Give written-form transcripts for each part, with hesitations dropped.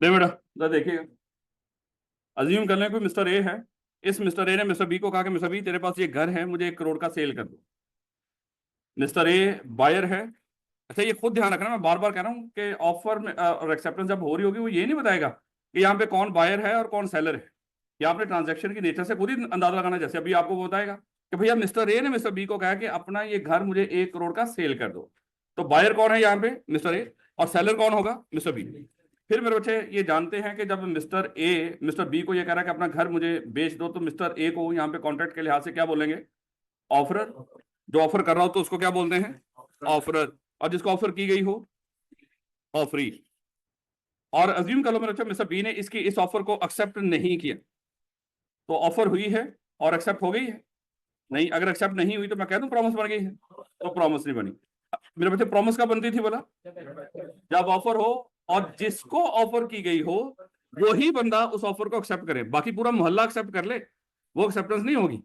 ले बेटा, जरा देखिएगा। अज्यूम कर लें कोई मिस्टर ए है। इस मिस्टर ए ने मिस्टर बी को कहा कि मिस्टर बी तेरे पास ये घर है, मुझे 1 करोड़ का सेल कर दो। मिस्टर ए बायर है। अच्छा, ये खुद ध्यान रखना, मैं बार बार कह रहा हूँ कि ऑफर में और एक्सेप्टेंस जब हो रही होगी वो ये नहीं बताएगा कि यहाँ पे कौन बायर है और कौन सेलर है। ये आपने ट्रांजैक्शन की नेचर से खुद ही अंदाजा लगाना। जैसे अभी आपको वो बताएगा कि भैया मिस्टर ए ने मिस्टर बी को कहा कि अपना ये घर मुझे 1 करोड़ का सेल कर दो। तो बायर कौन है यहाँ पे? Mister A. और सेलर कौन होगा? Mister B. फिर मेरे बच्चे ये जानते हैं कि जब मिस्टर ए मिस्टर बी को ये कह रहा है कि अपना घर मुझे बेच दो, तो मिस्टर ए को यहाँ पे कॉन्ट्रैक्ट के लिहाज से क्या बोलेंगे? ऑफरर। जो ऑफर कर रहा हो तो उसको क्या बोलते हैं? ऑफरर। और जिसको ऑफर की गई हो, ऑफरी। और अज्यूम कर लो मेरे बच्चे मिस्टर बी ने इसकी इस ऑफर को एक्सेप्ट नहीं किया, तो ऑफर हुई है और एक्सेप्ट हो गई है? नहीं। अगर एक्सेप्ट नहीं हुई तो मैं कह दूं प्रॉमिस बन गई है? तो प्रॉमिस नहीं बनी। मेरे बच्चे प्रॉमिस कब बनती थी बोला? जब ऑफर हो और जिसको ऑफर की गई हो वही बंदा उस ऑफर को एक्सेप्ट करे। बाकी पूरा मोहल्ला एक्सेप्ट कर ले, वो एक्सेप्टेंस नहीं होगी।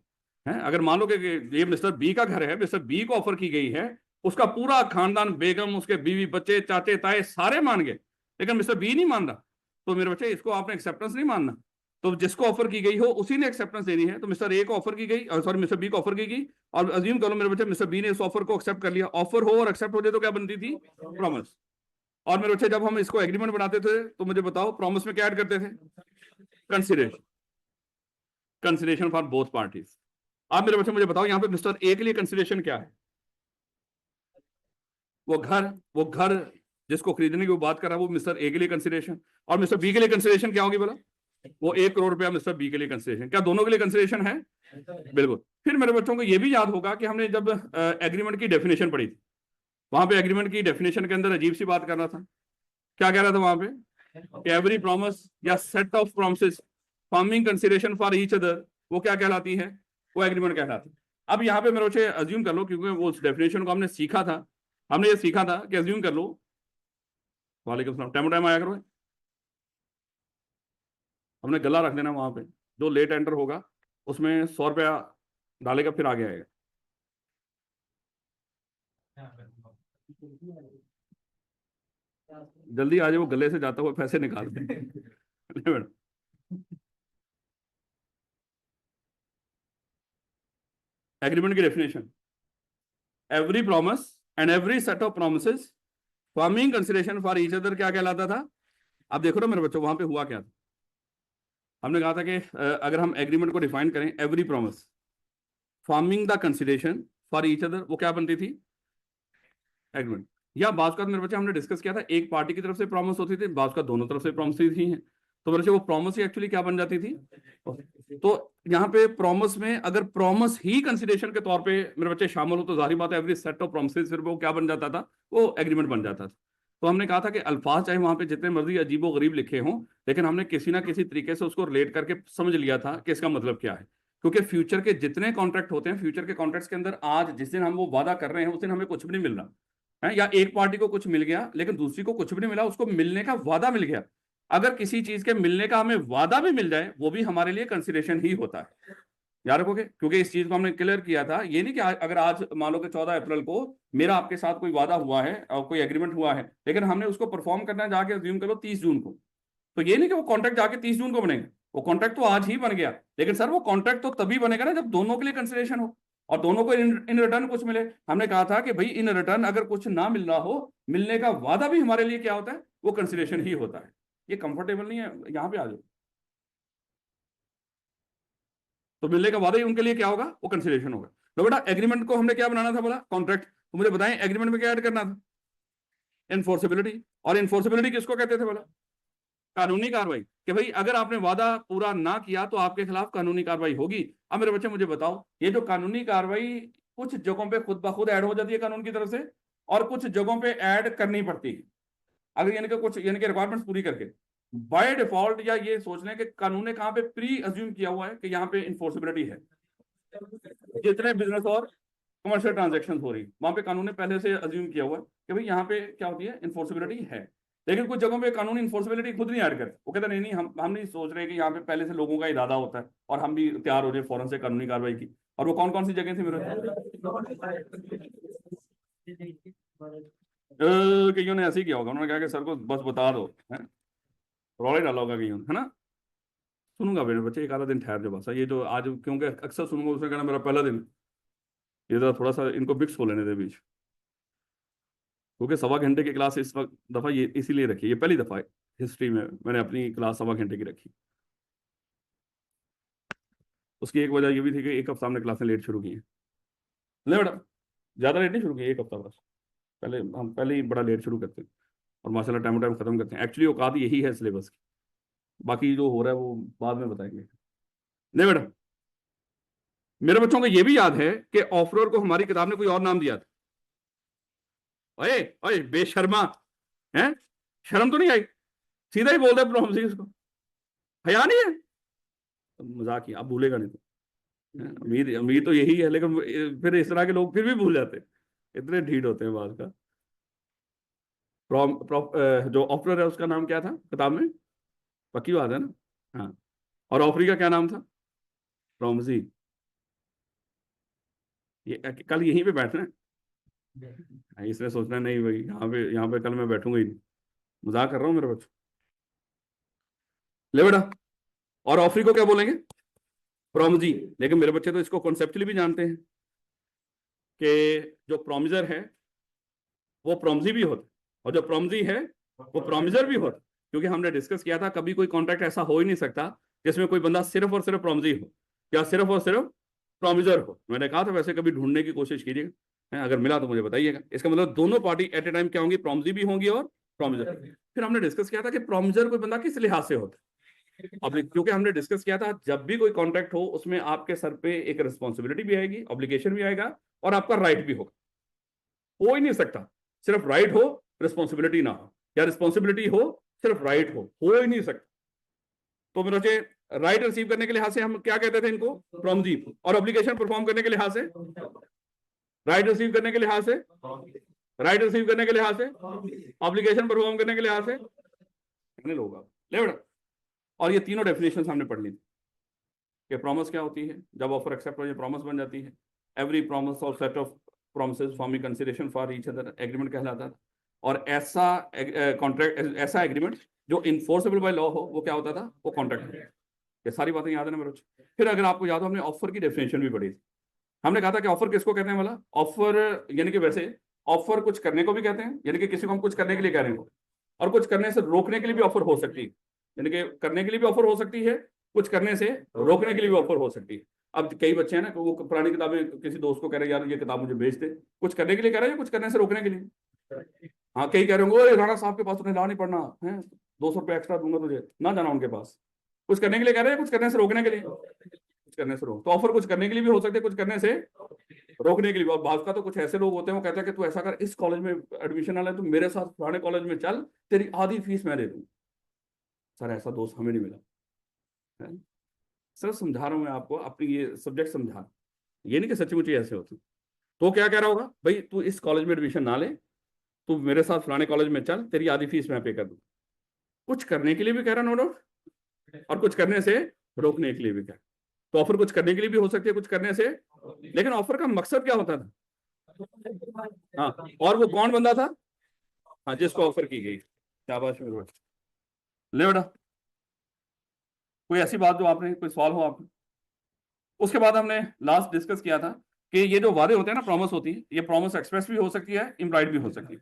है अगर मान लो कि ये मिस्टर बी का घर है, मिस्टर बी को ऑफर की गई है, उसका पूरा खानदान, बेगम, उसके बीवी बच्चे, चाचे ताए सारे मान गए, लेकिन मिस्टर बी नहीं मान रहा, तो मेरे बच्चे इसको आपने एक्सेप्टेंस नहीं मानना। तो जिसको ऑफर की गई हो उसी ने एक्सेप्टेंस देनी है। तो मिस्टर ए को ऑफर की गई, सॉरी मिस्टर बी को ऑफर की गई, और अज्यूम करो मेरे बच्चे मिस्टर बी ने उस ऑफर को एक्सेप्ट कर लिया। ऑफर हो और एक्सेप्ट हो जाए तो क्या बनती थी? प्रॉमिस। और मेरे बच्चे जब हम इसको एग्रीमेंट बनाते थे तो मुझे बताओ प्रॉमिस में क्या ऐड करते थे? Consideration. Consideration for both parties. आप मेरे बच्चे मुझे बताओ यहाँ पे मिस्टर ए के लिए कंसिडरेशन क्या है? वो घर जिसको खरीदने की वो बात कर रहा है, वो मिस्टर ए के लिए कंसिडरेशन। और मिस्टर बी के लिए कंसिडरेशन क्या होगी बोला? वो 1 करोड़ रुपया मिस्टर बी के लिए कंसिडरेशन। क्या दोनों के लिए कंसिडरेशन है? बिल्कुल। फिर मेरे बच्चों को ये भी याद होगा कि हमने जब एग्रीमेंट की डेफिनेशन पढ़ी थी, वहां पे एग्रीमेंट की डेफिनेशन के अंदर अजीब सी बात कर रहा था। क्या कह रहा था वहां पे? एवरी प्रॉमिस या set of promises forming consideration for each other, वो क्या कहलाती है? वो एग्रीमेंट कहलाती है। अब यहाँ पे मेरे बच्चे अज्यूम कर लो, क्योंकि वो उस डेफिनेशन को हमने सीखा था, हमने ये सीखा था कि अज्यूम कर लो। वालेकुम सलाम। टाइम टाइम आया करो। हमने गला रख देना वहां पे, जो लेट एंटर होगा उसमें 100 रुपया डालेगा, फिर आगे आएगा। जल्दी आ जाए, वो गले से जाता हुआ पैसे निकाल दे। एग्रीमेंट की definition, every promise and every set of promises forming consideration for each other क्या कहलाता था? अब देखो ना मेरे बच्चों, वहां पे हुआ क्या था? हमने कहा था कि अगर हम एग्रीमेंट को डिफाइन करें, every promise forming the consideration for each other, वो क्या बनती थी? एग्रीमेंट। या बात का मेरे बच्चे हमने डिस्कस किया था, एक पार्टी की तरफ से प्रॉमिस होती थी, बात का दोनों तरफ से प्रॉमिस ही हैं। तो मेरे बच्चे वो प्रॉमिस ही एक्चुअली क्या बन जाती थी? तो यहाँ पे प्रॉमिस में अगर प्रॉमिस ही कंसिडरेशन के तौर पे मेरे बच्चे शामिल हो तो जाहिर बात है एवरी सेट ऑफ प्रॉमिसेस फिर वो क्या बन जाता था? वो एग्रीमेंट बन जाता था। तो हमने कहा था कि अल्फाज चाहे वहां पे जितने मर्जी अजीबो गरीब लिखे हों, लेकिन हमने किसी ना किसी तरीके से उसको रिलेट करके समझ लिया था कि इसका मतलब क्या है। क्योंकि फ्यूचर के जितने कॉन्ट्रैक्ट होते हैं, फ्यूचर के कॉन्ट्रैक्ट्स के अंदर आज जिस दिन हम वो वादा कर रहे हैं उस दिन हमें कुछ भी नहीं मिल रहा है, या एक पार्टी को कुछ मिल गया लेकिन दूसरी को कुछ भी नहीं मिला, उसको मिलने का वादा मिल गया। अगर किसी चीज के मिलने का हमें वादा भी मिल जाए, वो भी हमारे लिए कंसिडरेशन ही होता है। याद रखोगे, क्योंकि इस चीज को हमने क्लियर किया था। ये नहीं कि अगर आज मान लो कि 14 अप्रैल को मेरा आपके साथ कोई वादा हुआ है और कोई एग्रीमेंट हुआ है, लेकिन हमने उसको परफॉर्म करना है जाके अज्यूम करो 30 जून को, तो ये नहीं कि वो कॉन्ट्रैक्ट जाके 30 जून को बनेगा। वो कॉन्ट्रैक्ट तो आज ही बन गया, लेकिन सर वो कॉन्ट्रैक्ट तो तभी बनेगा ना जब दोनों के लिए कंसिडरेशन हो और दोनों को इन रिटर्न कुछ मिले। हमने कहा था कि भाई इन रिटर्न अगर कुछ ना मिल रहा हो, मिलने का वादा भी हमारे लिए क्या होता है? वो कंसिडरेशन ही होता है। ये कंफर्टेबल नहीं है? यहाँ पे आ जाओ। तो मिलने का वादा ही उनके लिए क्या होगा? वो कंसिडरेशन होगा। तो बेटा एग्रीमेंट को हमने क्या बनाना था बोला? कॉन्ट्रैक्ट। तो मुझे बताएं एग्रीमेंट में क्या ऐड करना था? इन्फोर्सिबिलिटी। और इन्फोर्सिबिलिटी किसको कहते थे बोला? कानूनी कार्रवाई। कि भाई अगर आपने वादा पूरा ना किया तो आपके खिलाफ कानूनी कार्रवाई होगी। अब मेरे बच्चे मुझे बताओ, ये जो कानूनी कार्रवाई कुछ जगहों पे खुद ब खुद ऐड हो जाती है कानून की तरफ से, और कुछ जगहों पे ऐड करनी पड़ती है। अगर यानी कि कुछ यानी कि रिक्वायरमेंट्स पूरी करके बाय डिफॉल्ट, या ये सोच लें कि कानून ने कहां पे प्री अज्यूम किया हुआ है कि यहाँ पे इन्फोर्सिबिलिटी है। जितने बिजनेस और कमर्शियल ट्रांजेक्शन हो रही वहां पे कानून ने पहले से अज्यूम किया हुआ है कि भाई यहाँ पे क्या होती है? इन्फोर्सिबिलिटी है। लेकिन कुछ जगहों पे कानून इन्फोर्सिबिलिटी खुद नहीं ऐड करते। वो कहते नहीं नहीं, हम नहीं सोच रहे कि यहाँ पे पहले से लोगों का इरादा होता है और हम भी तैयार हो जाए फौरन से कानूनी कार्रवाई की। और वो कौन कौन सी जगह थी मेरे? कईयों ने ऐसे ही किया होगा, उन्होंने कहा कि सर को बस बता दो है। रौला ही डाला होगा कहीं है ना। सुनूंगा मेरे बच्चे, एक आधा दिन ठहर जाओ बस, ये जो आज क्योंकि अक्सर सुनूंगा उसने कहना मेरा पहला दिन, ये जरा थोड़ा सा इनको बिक्स हो लेने दे बीच, क्योंकि 1.25 घंटे की क्लास इस वक्त दफा ये इसीलिए रखी, ये पहली दफा है हिस्ट्री में मैंने अपनी क्लास 1.25 घंटे की रखी। उसकी एक वजह ये भी थी कि एक हफ्ता हमने क्लासें लेट शुरू की हैं। नहीं बेटा, ज्यादा लेट नहीं शुरू की, एक हफ्ता बस। पहले हम पहले ही बड़ा लेट शुरू करते हैं और माशाल्लाह टाइम टाइम खत्म करते हैं। एक्चुअली औकात यही है सिलेबस की, बाकी जो हो रहा है वो बाद में बताएंगे। नहीं बेटा, मेरे बच्चों को ये भी याद है कि ऑफरोर को हमारी किताब ने कोई और नाम दिया था। ओए ओए बेशर्मा, है शर्म तो नहीं आई? सीधा ही बोल दे प्रॉब्लम उसको, हया नहीं है? मजाक ही, आप भूलेगा नहीं तो। अमीर अमीर तो यही है, लेकिन फिर इस तरह के लोग फिर भी भूल जाते हैं, इतने ढीठ होते हैं बात का। जो ऑफरर है उसका नाम क्या था किताब में? पक्की बात है ना? हाँ। और ऑफरी का क्या नाम था? प्रॉमसी। ये कल यहीं पे बैठना है, इसने सोचना नहीं भाई यहाँ पे कल मैं बैठूंगा ही नहीं। मजाक कर रहा हूँ मेरे बच्चों। ले बेटा, और ऑफरी को क्या बोलेंगे? प्रॉमजी। लेकिन मेरे बच्चे तो इसको कॉन्सेप्चुअली भी जानते हैं कि जो प्रोमिजर है वो प्रोमजी भी होता है, और जो प्रोमजी है वो प्रोमिजर भी होता है। क्योंकि हमने डिस्कस किया था कभी कोई कॉन्ट्रैक्ट ऐसा हो ही नहीं सकता जिसमें कोई बंदा सिर्फ और सिर्फ प्रोमजी हो या सिर्फ और सिर्फ प्रोमिजर हो। मैंने कहा था वैसे कभी ढूंढने की कोशिश कीजिएगा, अगर मिला तो मुझे बताइएगा। इसका मतलब दोनों पार्टी एट ए टाइम क्या होंगी? प्रोमजी भी होंगी और प्रोमिजर। फिर हमने डिस्कस किया था कि प्रोमिजर कोई बंदा किस लिहाज से होता है। अब क्योंकि हमने डिस्कस किया था जब भी कोई कॉन्ट्रैक्ट हो उसमें आपके सर पे एक रिस्पॉन्सिबिलिटी भी आएगी, ऑब्लिगेशन भी आएगा, और आपका राइट भी होगा। हो ही नहीं सकता सिर्फ राइट हो रिस्पॉन्सिबिलिटी ना हो, या रिस्पॉन्सिबिलिटी हो सिर्फ राइट हो ही नहीं सकता। तो मेरे बच्चे, राइट रिसीव करने के लिहाज से हम क्या कहते थे इनको? प्रोमजीप। और ऑब्लिगेशन परफॉर्म करने के लिहाज से, राइट रिसीव करने के लिहाज से, राइट रिसीव करने के लिहाज से, ऑब्लिगेशन परफॉर्म करने के लिहाज से, कितने लोग आप ले बेटा। और ये तीनों डेफिनेशन हमने पढ़ ली थी कि प्रॉमिस क्या होती है, जब ऑफर एक्सेप्ट हो जाए प्रॉमिस बन जाती है। एवरी प्रॉमिस और set of promises forming consideration for each other agreement कहलाता था। और ऐसा कॉन्ट्रैक्ट, ऐसा एग्रीमेंट जो इन्फोर्सेबल बाय लॉ हो वो क्या होता था? वो कॉन्ट्रैक्ट। ये सारी बातें याद है ना मेरे बच्चे? फिर अगर आपको याद हो हमने ऑफर की डेफिनेशन भी पढ़ी थी। हमने कहा था कि ऑफर किसको कहते हैं वाला? ऑफर यानी कि वैसे ऑफर कुछ करने को भी कहते हैं, यानी कि किसी को हम कुछ करने के लिए कह रहे हैं, और कुछ करने से रोकने के लिए भी ऑफर हो सकती है। यानी कि करने के लिए भी ऑफर हो सकती है, कुछ करने से रोकने के लिए भी ऑफर हो सकती है। अब कई बच्चे हैं ना वो पुरानी किताबें किसी दोस्त को कह रहे हैं यार ये किताब मुझे बेच दे, कुछ करने के लिए कह रहे हैं या कुछ करने से रोकने के लिए? हाँ, कई कह रहे होंगे राणा साहब के पास तुम्हें ला नहीं पड़ना है, 200 रुपये एक्स्ट्रा दूंगा तुझे, ना जाना उनके पास। कुछ करने के लिए कह रहे हैं, कुछ करने से रोकने के लिए? कुछ करने से रोक, तो ऑफर कुछ करने के लिए भी हो सकते हैं, कुछ करने से रोकने के लिए। और बात का तो कुछ ऐसे लोग होते हैं वो कहते हैं कि तू ऐसा कर, इस कॉलेज में एडमिशन ना ले, तू मेरे साथ पुराने कॉलेज में चल, तेरी आधी फीस मैं दे दूँ। सर ऐसा दोस्त हमें नहीं मिला है। सर समझा रहा हूँ मैं आपको, अपनी ये सब्जेक्ट समझा रहा हूं। ये नहीं कि सच्ची मुच्ची ऐसे होते। तो क्या कह रहा होगा भाई, तू इस कॉलेज में एडमिशन ना ले, तू मेरे साथ फलाने कॉलेज में चल, तेरी आधी फीस मैं पे कर दूं। कुछ करने के लिए भी कह रहा, नो डाउट, और कुछ करने से रोकने के लिए भी कह रहा। तो ऑफर कुछ करने के लिए भी हो सकती है, कुछ करने से। लेकिन ऑफर का मकसद क्या होता था? हाँ, और वो कौन बंदा था? हाँ, जिसको ऑफर की गई। शाबाश मेरे बेटे। ले बेटा, कोई ऐसी बात जो आपने, कोई सवाल हो आपने? उसके बाद हमने लास्ट डिस्कस किया था कि ये जो वादे होते हैं ना, प्रॉमिस होती है, ये प्रॉमिस एक्सप्रेस भी हो सकती है, इम्प्लाइड भी हो सकती है।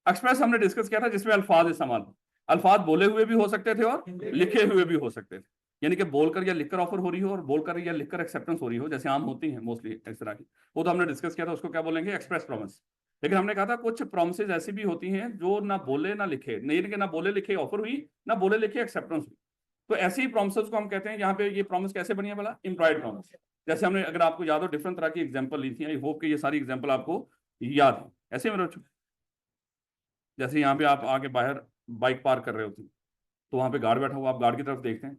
एक्सप्रेस हमने डिस्कस किया था जिसमें अल्फाज इस्तेमाल, अल्फाज बोले हुए भी हो सकते थे और लिखे हुए भी हो सकते थे। यानी कि बोलकर या लिखकर ऑफर हो रही हो और बोलकर या लिखकर एक्सेप्टेंस हो रही हो, जैसे आम होती है मोस्टली इस तरह की। वो तो हमने डिस्कस किया था, उसको क्या बोलेंगे? Express promise. लेकिन हमने कहा था कुछ प्रॉमिसेज ऐसी भी होती हैं जो ना बोले ना लिखे, नहीं कि ना बोले लिखे ऑफर हुई, ना बोले लिखे एक्सेप्टेंस हुई। तो ऐसी प्रॉमिसेस को हम कहते हैं, यहाँ पे ये प्रॉमिस कैसे बनी है बोला? Employed promise. जैसे हमने, अगर आपको याद हो, डिफरेंट तरह की एग्जांपल ली थी, आई होप कि ये सारी एग्जांपल आपको याद है। ऐसे मेरे बच्चों, जैसे यहाँ पे आप आके बाहर बाइक पार्क कर रहे होते हैं, तो वहाँ पे गार्ड बैठा हुआ, आप गार्ड की तरफ देखते हैं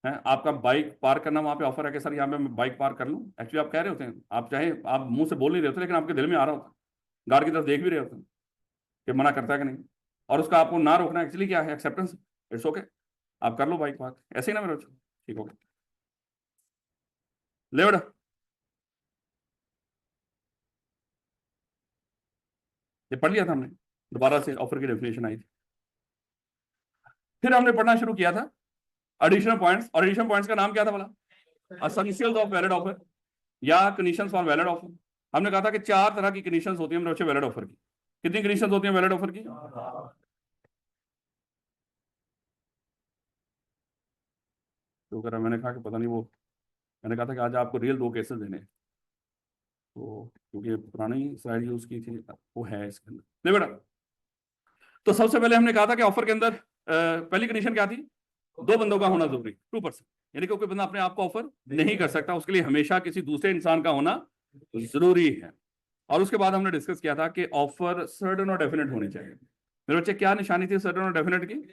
आपका बाइक पार्क करना वहाँ पे ऑफर है कि सर यहाँ पे मैं बाइक पार्क कर लूँ। एक्चुअली आप कह रहे होते हैं, आप चाहे आप मुंह से बोल नहीं रहे होते, लेकिन आपके दिल में आ रहा होता है, गार्ड की तरफ देख भी रहे होते हैं कि मना करता है कि नहीं। और उसका आपको ना रोकना एक्चुअली क्या है? एक्सेप्टेंस। इट्स ओके, आप कर लो बाइक पार्क, ऐसे ही ना मेरे बच्चों? ठीक हो गया। ले बेटा, ये पढ़ लिया था हमने, दोबारा से ऑफर की डेफिनेशन आई थी। फिर हमने पढ़ना शुरू किया था एडिशनल पॉइंट्स, और एडिशनल पॉइंट्स का नाम क्या था बोला? एसेंशियल्स ऑफ वैलिड ऑफर या कंडीशंस फॉर वैलिड ऑफर। हमने कहा था कि 4 तरह की कंडीशंस होती है मेरे बच्चे वैलिड ऑफर की। कितनी कंडीशंस होती हैं वैलिड ऑफर की? तो करा मैंने कहा कि पता नहीं वो, मैंने कहा था कि आज आपको रियल 2 केसेस देने हैं, तो क्योंकि पुरानी स्लाइड यूज की थी वो है इसके अंदर। नहीं बेटा, तो सबसे पहले हमने कहा था कि ऑफर के अंदर पहली कंडीशन क्या थी? 2 बंदों का होना जरूरी, 2%। यानी कि कोई बंदा अपने आप को ऑफर नहीं कर सकता, उसके लिए हमेशा किसी दूसरे इंसान का होना जरूरी है। और उसके बाद हमने डिस्कस किया था कि ऑफर सर्टेन और डेफिनेट होनी चाहिए। मेरे बच्चे क्या निशानी थी सर्टेन और डेफिनेट की?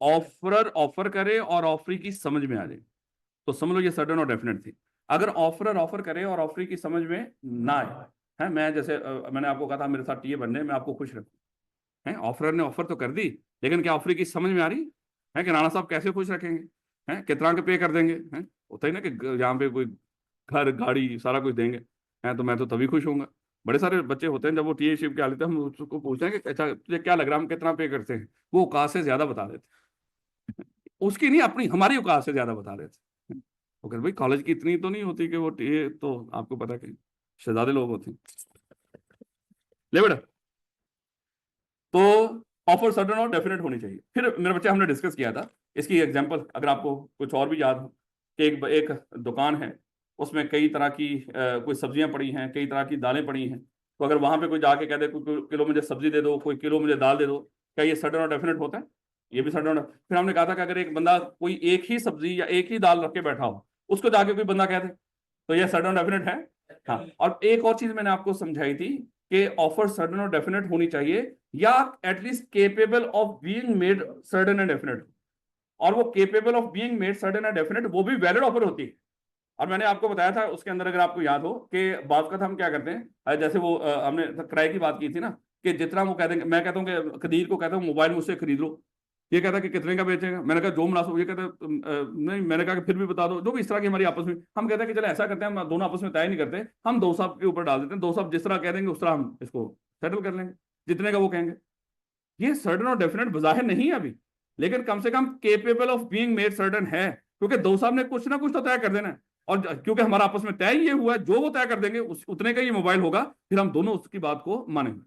ऑफरर ऑफर करे और ऑफरी की समझ में आ जाए, तो समझ लो ये सर्टेन और डेफिनेट थी। अगर ऑफरर ऑफर करे और ऑफरी की समझ में ना आए, है मैं जैसे मैंने आपको कहा था मेरे साथ टीए बनने, मैं आपको खुश रखूं, है ऑफरर ने ऑफर तो कर दी, लेकिन क्या ऑफरी की समझ में आ रही है कि राणा साहब कैसे खुश रखेंगे, हैं कितना के पे कर देंगे, हैं होता ही ना कि यहाँ पे कोई घर गाड़ी सारा कुछ देंगे, हैं तो मैं तो तभी खुश होऊंगा। बड़े सारे बच्चे होते हैं जब वो टीए शिप के आ लेते हैं, हम उसको पूछते हैं कि अच्छा तुझे क्या लग रहा है हम कितना पे करते हैं, वो औकात से ज्यादा बता देते हैं, उसकी नहीं अपनी हमारी औकात से ज्यादा बता देते हैं। वो कहते भाई कॉलेज की इतनी तो नहीं होती कि वो टीए, तो आपको पता कि शहजादे लोग होते हैं। ले बेटा, तो ऑफर सर्टेन और डेफिनेट होनी चाहिए। फिर मेरे बच्चे हमने डिस्कस किया था इसकी एग्जांपल, अगर आपको कुछ और भी याद हो, कि एक दुकान है, उसमें कई तरह की कोई सब्जियां पड़ी हैं, कई तरह की दालें पड़ी हैं, तो अगर वहां पे कोई जाके कह दे कोई किलो मुझे सब्जी दे दो, कोई किलो मुझे दाल दे दो, क्या ये सर्टेन और डेफिनेट होता है? ये भी सर्टेन। फिर हमने कहा था कि अगर एक बंदा कोई एक ही सब्जी या एक ही दाल रख के बैठा हो, उसको जाके कोई बंदा कह दे, तो ये सर्टेन और डेफिनेट है। हाँ, और एक और चीज मैंने आपको समझाई थी कि ऑफर सर्टेन और डेफिनेट होनी चाहिए, या at least capable of being made certain and definite. और वो capable of being made certain and definite वो भी वैलिड ऑफर होती है। और मैंने आपको बताया था उसके अंदर, अगर आपको याद हो कि बात का हम क्या करते हैं, जैसे वो हमने किराए की बात की थी ना, कि जितना वो कह देंगे, मैं कहता हूँ कि कदीर को कहता हूँ मोबाइल मुझसे खरीद लो, ये कहता है कि कितने का बेचेगा, मैंने कहा जो मुनासिब, ये कहता है नहीं, मैंने कहा कि फिर भी बता दो, जो भी इस तरह की हमारी आपस में, हम कहते हैं कि चलो ऐसा करते हैं, हम दोनों आपस में तय नहीं करते, हम दो साहब के ऊपर डाल देते हैं, दो साहब जिस तरह कह देंगे उस तरह हम इसको सेटल कर लेंगे, जितने का वो कहेंगे। ये सर्टन और डेफिनेट बजाहिर नहीं है अभी, लेकिन कम से कम capable of being made certain है, क्योंकि दो साहब ने कुछ ना कुछ तो तय कर देना है, और क्योंकि हमारा आपस में तय ये हुआ है जो वो तय कर देंगे उतने का ये मोबाइल होगा, फिर हम दोनों उसकी बात को मानेंगे,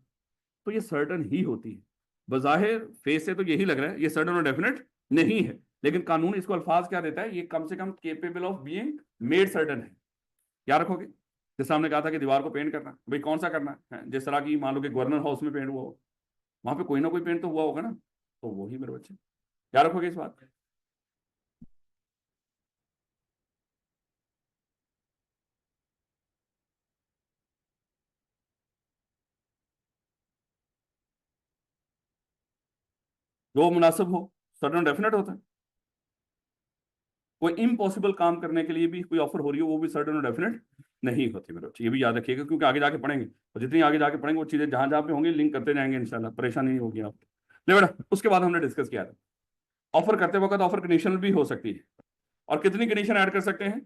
तो ये सर्टन ही होती है। बजाहिर फेस से तो यही लग रहा है ये सर्टन और डेफिनेट नहीं है, लेकिन कानून इसको अल्फाज क्या देता है, ये कम से कम capable of being made certain है। क्या रखोगे? जैसे हमने कहा था कि दीवार को पेंट करना, भाई कौन सा करना है, जिस तरह की मान लो कि गवर्नर हाउस में पेंट हुआ हो, वहां पे कोई ना कोई पेंट तो हुआ होगा ना, तो वही मेरे बच्चे, क्या रखोगे इस बात? जो मुनासिब हो, सर्टन डेफिनेट होता है। कोई इम्पॉसिबल काम करने के लिए भी कोई ऑफर हो रही हो, वो भी सर्टन और डेफिनेट नहीं होती मेरे बच्चे, ये भी याद रखिएगा, क्योंकि आगे जाके पढ़ेंगे, और जितनी आगे जाके पढ़ेंगे वो चीजें जहां जहां पे होंगी लिंक करते जाएंगे इंशाल्लाह, परेशानी नहीं होगी आप। ले बेटा, उसके बाद हमने डिस्कस किया था ऑफर करते वक्त ऑफर कंडीशनल भी हो सकती है, और कितनी कंडीशन ऐड कर सकते हैं,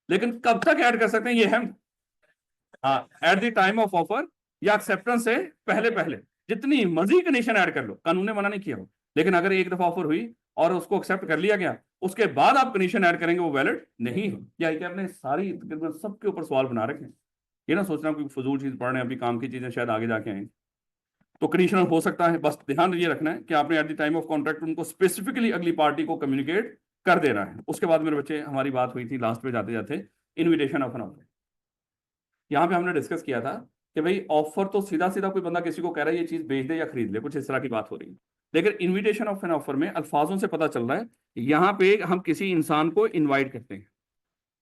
लेकिन कब तक ऐड कर सकते हैं ये हम, हाँ at the time of offer या एक्सेप्टेंस से पहले पहले जितनी मर्जी कंडीशन ऐड कर लो, कानून ने मना नहीं किया हो, लेकिन अगर एक दफा ऑफर हुई और उसको एक्सेप्ट कर लिया गया, उसके बाद आप कंडीशन ऐड करेंगे वो वैलिड नहीं है। क्या है कि आपने सारी तकरीबन सबके ऊपर सवाल बना रखे हैं, ये ना सोचना कोई फजूल चीज पढ़ रहे हैं, अभी काम की चीजें शायद आगे जाके आएंगे। तो कंडीशनल हो सकता है, बस ध्यान ये रखना है कि आपने at the time of contract उनको स्पेसिफिकली अगली पार्टी को कम्युनिकेट कर देना है। उसके बाद मेरे बच्चे हमारी बात हुई थी लास्ट पे जाते जाते इन्विटेशन ऑफ एन ऑफर। यहाँ पे हमने डिस्कस किया था कि भाई ऑफर तो सीधा सीधा कोई बंदा किसी को कह रहा है ये चीज बेच दे या खरीद ले, कुछ इस तरह की बात हो रही है, लेकिन इनविटेशन ऑफ एन ऑफर में अल्फाजों से पता चल रहा है यहाँ पे हम किसी इंसान को इनवाइट करते हैं।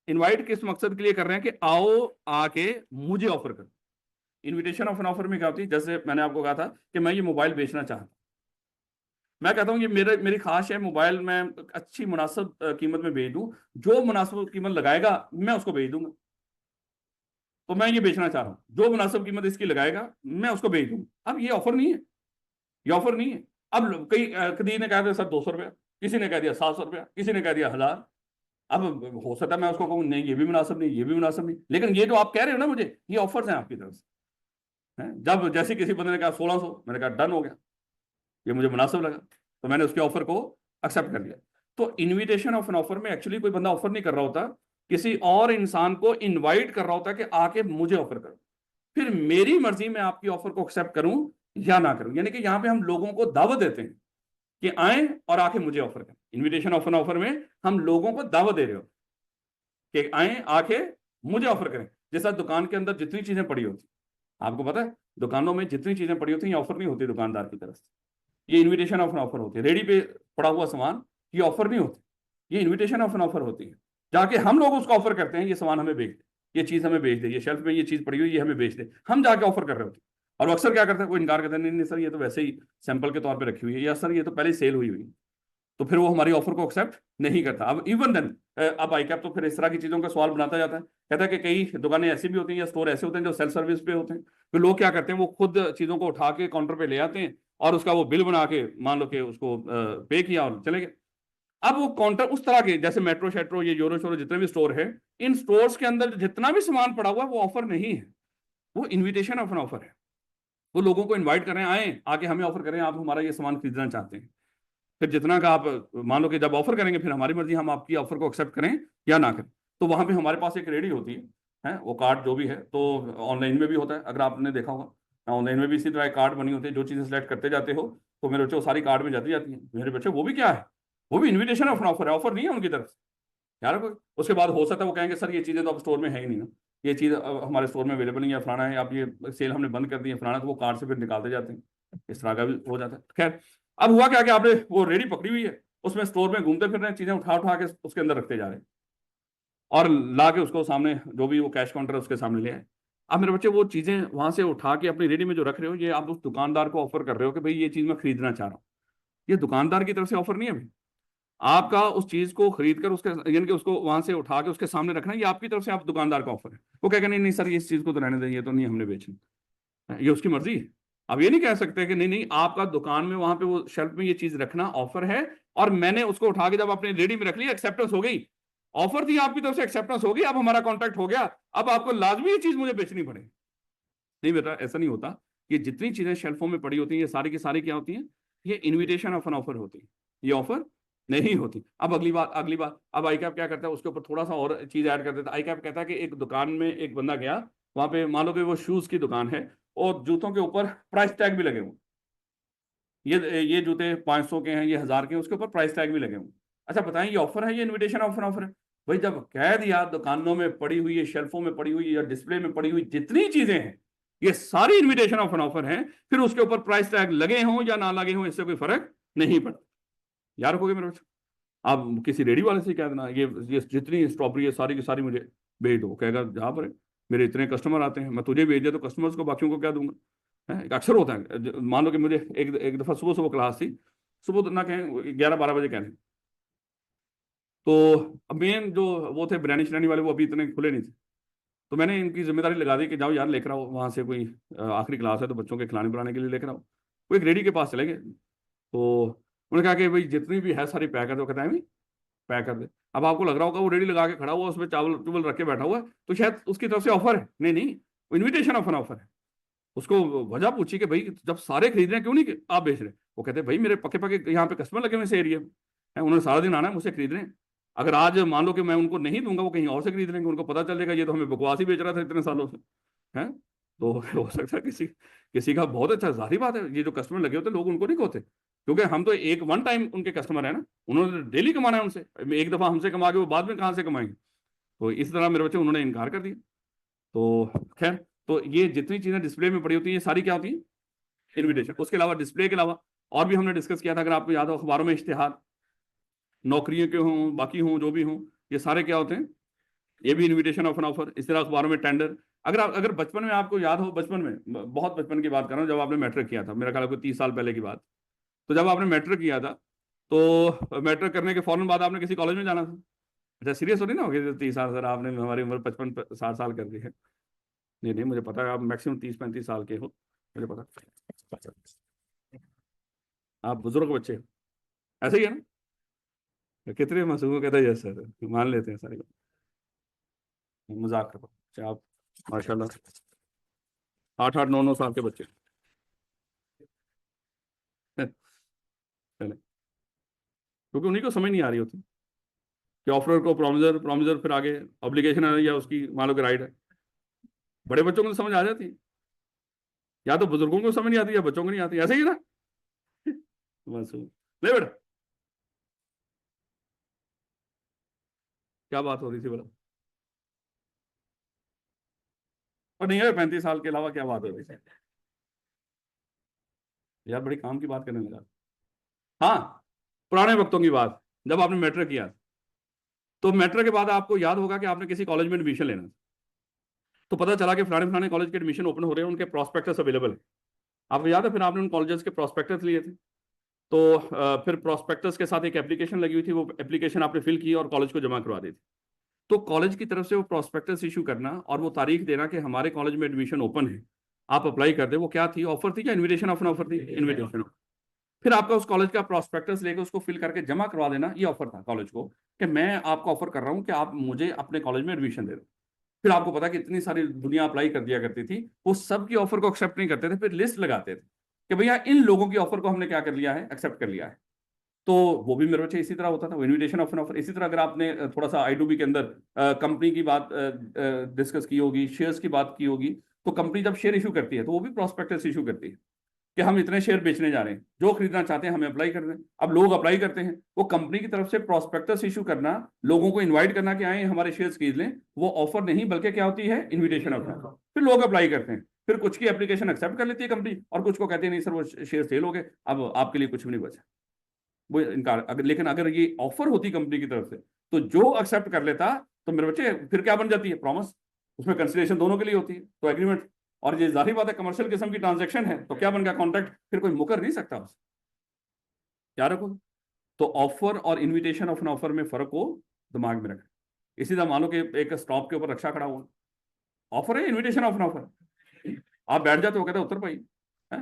इनवाइट किस मकसद के लिए कर रहे हैं कि आओ आके मुझे ऑफर कर। इनविटेशन ऑफ एन ऑफर में क्या होती है, जैसे मैंने आपको कहा था कि मैं ये मोबाइल बेचना चाहता हूं, मैं कहता हूँ ये मेरी ख्वाहिश है मोबाइल मैं अच्छी मुनासिब कीमत में बेच दूं, जो मुनासिब कीमत लगाएगा मैं उसको बेच दूंगा, तो मैं ये बेचना चाह रहा हूँ, जो मुनासिब कीमत इसकी लगाएगा मैं उसको बेच दूंगा। अब ये ऑफर नहीं है, ये ऑफर नहीं है। अब कई कदी ने कहा था सर 200 रुपया, किसी ने कह दिया 700 रुपया, किसी ने कह दिया 1000। अब हो सकता है मैं उसको कहूँ नहीं ये भी मुनासिब नहीं, ये भी मुनासिब नहीं, लेकिन ये जो आप कह रहे हो ना मुझे, ये ऑफर्स हैं आपकी तरफ से, हैं? जब जैसे किसी बंदे ने कहा 1600, मैंने कहा डन हो गया। ये मुझे मुनासिब लगा, तो मैंने उसके ऑफर को एक्सेप्ट कर लिया। तो इनविटेशन ऑफ एन ऑफर में एक्चुअली कोई बंदा ऑफर नहीं कर रहा होता, किसी और इंसान को इनवाइट कर रहा होता कि आके मुझे ऑफर करो, फिर मेरी मर्जी में आपकी ऑफर को एक्सेप्ट करूं या ना करूं। यानी कि यहां पे हम लोगों को दावत देते हैं कि आए और आके मुझे ऑफर करें। इनविटेशन ऑफ एन ऑफर में हम लोगों को दावत दे रहे हो कि आए आके मुझे ऑफर करें। जैसा दुकान के अंदर जितनी चीजें पड़ी होती, आपको पता है दुकानों में जितनी चीजें पड़ी होती हैं, ये ऑफर नहीं होती दुकानदार की तरफ से, ये इन्विटेशन ऑफ एन ऑफर होती है। रेडी पे पड़ा हुआ सामान ये ऑफर नहीं होती, ये इन्विटेशन ऑफ एन ऑफर होती है। जाके हम लोग उसको ऑफर करते हैं, ये सामान हमें बेच दे, ये चीज हमें बेच दे, ये शेल्फ में ये चीज पड़ी हुई ये हमें बेच दे, हम जाके ऑफर कर रहे होते हैं। और वो अक्सर क्या करते हैं, वो इनकार करते हैं, नहीं नहीं सर ये तो वैसे ही सैंपल के तौर पर रखी हुई है, या सर ये तो पहले ही सेल हुई हुई है। तो फिर वो हमारी ऑफर को एक्सेप्ट नहीं करता। अब इवन देन अब आईकैप तो फिर इस तरह की चीजों का सवाल बनाता जाता है, कहता है कि कई दुकानें ऐसी भी होती हैं या स्टोर ऐसे होते हैं जो सेल्फ सर्विस पे होते हैं। फिर लोग क्या करते हैं, वो खुद चीजों को उठा के काउंटर पे ले आते हैं और उसका वो बिल बना के मान लो कि उसको पे किया और चले गए। अब वो काउंटर उस तरह के जैसे मेट्रो शेट्रो ये यूरो शोरो जितने भी स्टोर है, इन स्टोर्स के अंदर जितना भी सामान पड़ा हुआ है वो ऑफर नहीं है, वो इन्विटेशन ऑफ एन ऑफर है। वो लोगों को इन्वाइट कर रहे हैं, आए आके हमें ऑफर करें, आप हमारा ये सामान खरीदना चाहते हैं। फिर जितना का आप मान लो कि जब ऑफर करेंगे फिर हमारी मर्जी, हम आपकी ऑफर को एक्सेप्ट करें या ना करें। तो वहां पे हमारे पास एक रेडी होती है वो कार्ड जो भी है, तो ऑनलाइन में भी होता है, अगर आपने देखा होगा ऑनलाइन में भी इसी तरह कार्ड बनी होती है, जो चीजें सेलेक्ट करते जाते हो तो मेरे बच्चे वो सारी कार्ड में जाती जाती है। मेरे बच्चे वो भी क्या है, वो भी इन्विटेशन ऑफ ऑफर है, ऑफर नहीं है उनकी तरफ से यार कोई। उसके बाद हो सकता है वो कहेंगे सर ये चीजें तो अब स्टोर में है ही नहीं ना, ये चीज अब हमारे स्टोर में अवेलेबल नहीं है, फलाना है, आप ये सेल हमने बंद कर दी है फलाना, तो वो कार्ड से फिर निकालते जाते हैं, इस तरह का भी हो जाता है। खैर अब हुआ क्या कि आपने वो रेडी पकड़ी हुई है, उसमें स्टोर में घूमते फिर रहे हैं, चीजें उठा उठा के उसके अंदर रखते जा रहे हैं और ला के उसको सामने जो भी वो कैश काउंटर है उसके सामने ले आए। अब मेरे बच्चे वो चीजें वहां से उठा के अपनी रेडी में जो रख रहे हो, ये आप उस दुकानदार को ऑफर कर रहे हो कि भाई ये चीज मैं खरीदना चाह रहा हूँ। ये दुकानदार की तरफ से ऑफर नहीं है भाई, आपका उस चीज को खरीद कर उसके यानी कि उसको वहां से उठा के उसके सामने रखना, ये आपकी तरफ से आप दुकानदार का ऑफर है। वो कहेगा नहीं नहीं सर ये इस चीज को तो रहने दें, ये तो नहीं हमने बेचना, ये उसकी मर्जी है। अब ये नहीं कह सकते कि नहीं नहीं आपका दुकान में वहां पे वो शेल्फ में ये चीज रखना ऑफर है, और मैंने उसको उठा के जब अपने रेडी में रख लिया, एक्सेप्टेंस हो गई, ऑफर थी आपकी तरफ से, एक्सेप्टेंस हो गई, अब हमारा कॉन्ट्रैक्ट हो गया, अब आपको लाजमी ये चीज मुझे बेचनी पड़ेगी। नहीं बेटा ऐसा नहीं होता। ये जितनी चीजें शेल्फों में पड़ी होती हैं ये सारी की सारी क्या होती हैं, ये इन्विटेशन ऑफ एन ऑफर होती है, ये ऑफर नहीं होती। अब अगली बात अब आईकैप क्या करता है, उसके ऊपर थोड़ा सा और चीज ऐड कर देता है। आईकैप कहता है कि एक दुकान में एक बंदा गया, वहां पे मान लो कि वो शूज की दुकान है और जूतों के ऊपर प्राइस टैग भी लगे हुए, ये जूते 500 के हैं, ये 1000 के हैं, उसके ऊपर प्राइस टैग भी लगे हुए। अच्छा बताएं ये ऑफर है, ये इन्विटेशन ऑफ एन ऑफर है? भाई जब कह दिया दुकानों में पड़ी हुई है, शेल्फों में पड़ी हुई या डिस्प्ले में पड़ी हुई जितनी चीजें हैं ये सारी इन्विटेशन ऑफ एन ऑफर है, फिर उसके ऊपर प्राइस टैग लगे हों या ना लगे हों इससे कोई फर्क नहीं पड़ता। यार हो गया मेरे बच्चे, आप किसी रेडी वाले से कह देना ये जितनी स्ट्रॉबेरी है सारी की सारी मुझे भेज दो, कहेगा जहां पर है मेरे इतने कस्टमर आते हैं, मैं तुझे भेज दिया तो कस्टमर्स को बाकियों को क्या दूंगा। अक्सर होता है मान लो कि मुझे एक दफा सुबह सुबह क्लास थी, सुबह तो ना कहें 11-12 बजे कहें, तो अब मेन जो वो थे बिरयानी शिरानी वाले वो अभी इतने खुले नहीं थे, तो मैंने इनकी जिम्मेदारी लगा दी कि जाओ यार लेकर आओ वहां से कोई आखिरी क्लास है तो बच्चों के खिलाने पिलाने के लिए लेकर आओ। वो एक रेडी के पास चले गए, तो उन्होंने कहा कि भाई जितनी भी है सारी पैक कर दो, कहता है भाई पैक कर दे। अब आपको लग रहा होगा वो रेडी लगा के खड़ा हुआ उसमें चावल चुवल रख के बैठा हुआ है, तो शायद उसकी तरफ से ऑफर है, नहीं नहीं इन्विटेशन ऑफ एन ऑफर है। उसको वजह पूछी कि भाई जब सारे खरीद रहे हैं क्यों नहीं आप बेच रहे? वो कहते हैं भाई मेरे पके पके यहाँ पे कस्टमर लगे हुए इस एरिया में है, उन्होंने सारा दिन आना है मुझसे खरीद रहे हैं, अगर आज मान लो कि मैं उनको नहीं दूंगा वो कहीं और से खरीद लेंगे, उनको पता चलेगा ये तो हमें बकवास ही बेच रहा था इतने सालों से है। तो हो सकता है किसी किसी का बहुत अच्छा, जाहिर बात है ये जो कस्टमर लगे होते लोग उनको नहीं कहते, क्योंकि हम तो एक वन टाइम उनके कस्टमर है ना, उन्होंने डेली कमाना है उनसे, एक दफा हमसे कमा के वो बाद में कहाँ से कमाएंगे। तो इस तरह मेरे बच्चे उन्होंने इनकार कर दिया। तो खैर तो ये जितनी चीजें डिस्प्ले में पड़ी होती हैं ये सारी क्या होती हैं, इन्विटेशन। उसके अलावा डिस्प्ले के अलावा और भी हमने डिस्कस किया था, अगर आपको याद हो अखबारों में इश्तिहार नौकरियों के हों बाकी हों जो भी हों, ये सारे क्या होते हैं, ये भी इन्विटेशन ऑफ एन ऑफर। इस तरह अखबारों में टेंडर, अगर बचपन में आपको याद हो, बचपन में बहुत बचपन की बात कर रहा हूँ, जब आपने मैट्रिक किया था, मेरा ख्याल है कोई 30 साल पहले की बात, तो जब आपने मैट्रिक किया था तो मैट्रिक करने के फौरन बाद आपने किसी कॉलेज में जाना था। अच्छा सीरियस हो रही ना हो गया 30 साल, सर आपने हमारी उम्र 55-60 साल कर दी है। नहीं नहीं मुझे पता है आप मैक्सिमम 30-35 साल के हो, मुझे पता, आप बुजुर्ग बच्चे हो, ऐसे ही है ना? कितने मासूम कहता है यस सर, मान लेते हैं सारे लोग, मजाक कर रहा हूँ। अच्छा आप माशाल्लाह 8-8 9-9 साल के बच्चे क्योंकि उन्हीं को समझ नहीं आ रही होती कि ऑफर को प्रोमिजर, प्रोमिजर फिर आगे ऑब्लिगेशन है या उसकी मान लो कि राइट है। बड़े बच्चों को तो समझ आ जाती है, या तो बुजुर्गों को समझ नहीं आती या बच्चों को नहीं आती, ऐसे ही ना। बस ले बेटा, क्या बात हो रही थी बोला। और नहीं है 35 साल के अलावा क्या बात हो रही थी यार, बड़ी काम की बात करने लगा। हाँ, पुराने वक्तों की बात, जब आपने मैट्रिक किया तो मैट्रिक के बाद आपको याद होगा कि आपने किसी कॉलेज में एडमिशन लेना, तो पता चला कि फलाने फलाने कॉलेज के एडमिशन ओपन हो रहे हैं, उनके प्रोस्पेक्टस अवेलेबल है। आपको याद है, फिर आपने उन कॉलेजेस के प्रोस्पेक्टस लिए थे। तो फिर प्रोस्पेक्टस के साथ एक एप्लीकेशन लगी हुई थी, वो एप्लीकेशन आपने फिल की और कॉलेज को जमा करवा दी थी। तो कॉलेज की तरफ से वो प्रोस्पेक्टस इशू करना और वो तारीख देना कि हमारे कॉलेज में एडमिशन ओपन है, आप अप्लाई कर दे, वो क्या थी, ऑफर थी या इन्विटेशन ऑफ एन ऑफर थी? इन्विटेशन। फिर आपका उस कॉलेज का प्रोस्पेक्टस लेकर उसको फिल करके जमा करवा देना, ये ऑफर था कॉलेज को कि मैं आपको ऑफर कर रहा हूँ कि आप मुझे अपने कॉलेज में एडमिशन दे दो। फिर आपको पता कि इतनी सारी दुनिया अप्लाई कर दिया करती थी, वो सबकी ऑफर को एक्सेप्ट नहीं करते थे, फिर लिस्ट लगाते थे कि भैया इन लोगों की ऑफर को हमने क्या कर लिया है, एक्सेप्ट कर लिया है। तो वो भी मेरे बच्चे इसी तरह होता था, वो इनविटेशन ऑफ एन ऑफर। इसी तरह अगर आपने थोड़ा सा I2B के अंदर कंपनी की बात डिस्कस की होगी, शेयर्स की बात की होगी, तो कंपनी जब शेयर इशू करती है तो वो भी प्रोस्पेक्टस इशू करती है कि हम इतने शेयर बेचने जा रहे हैं, जो खरीदना चाहते हैं हमें अप्लाई कर दें। अब लोग अप्लाई करते हैं, वो कंपनी की तरफ से प्रोस्पेक्टस इशू करना, लोगों को इनवाइट करना कि आए हमारे शेयर्स खरीद लें, वो ऑफर नहीं बल्कि क्या होती है, इन्विटेशन ऑफ ऑफर। फिर लोग अप्लाई करते हैं, फिर कुछ की एप्लीकेशन एक्सेप्ट कर लेती है कंपनी और कुछ को कहते हैं नहीं सर वो शेयर सेल हो गए, अब आपके लिए कुछ भी नहीं बचा, वो इनकार। अगर लेकिन अगर ये ऑफर होती कंपनी की तरफ से तो जो एक्सेप्ट कर लेता, तो मेरे बच्चे फिर क्या बन जाती है, प्रॉमिस। उसमें कंसिडरेशन दोनों के लिए होती है, तो एग्रीमेंट। और ये जाहिर बात है कमर्शियल किस्म की ट्रांजैक्शन है, तो क्या बन गया, कॉन्ट्रैक्ट, फिर कोई मुकर नहीं सकता उससे। क्या रखो, तो ऑफर और इन्विटेशन ऑफ एन ऑफर में फर्क को दिमाग में रखें। इसी तरह मान लो कि एक स्टॉप के ऊपर रक्षा खड़ा हुआ, ऑफर है, इन्विटेशन ऑफ एन ऑफर, आप बैठ जाते हो, कहते उतर पाई है,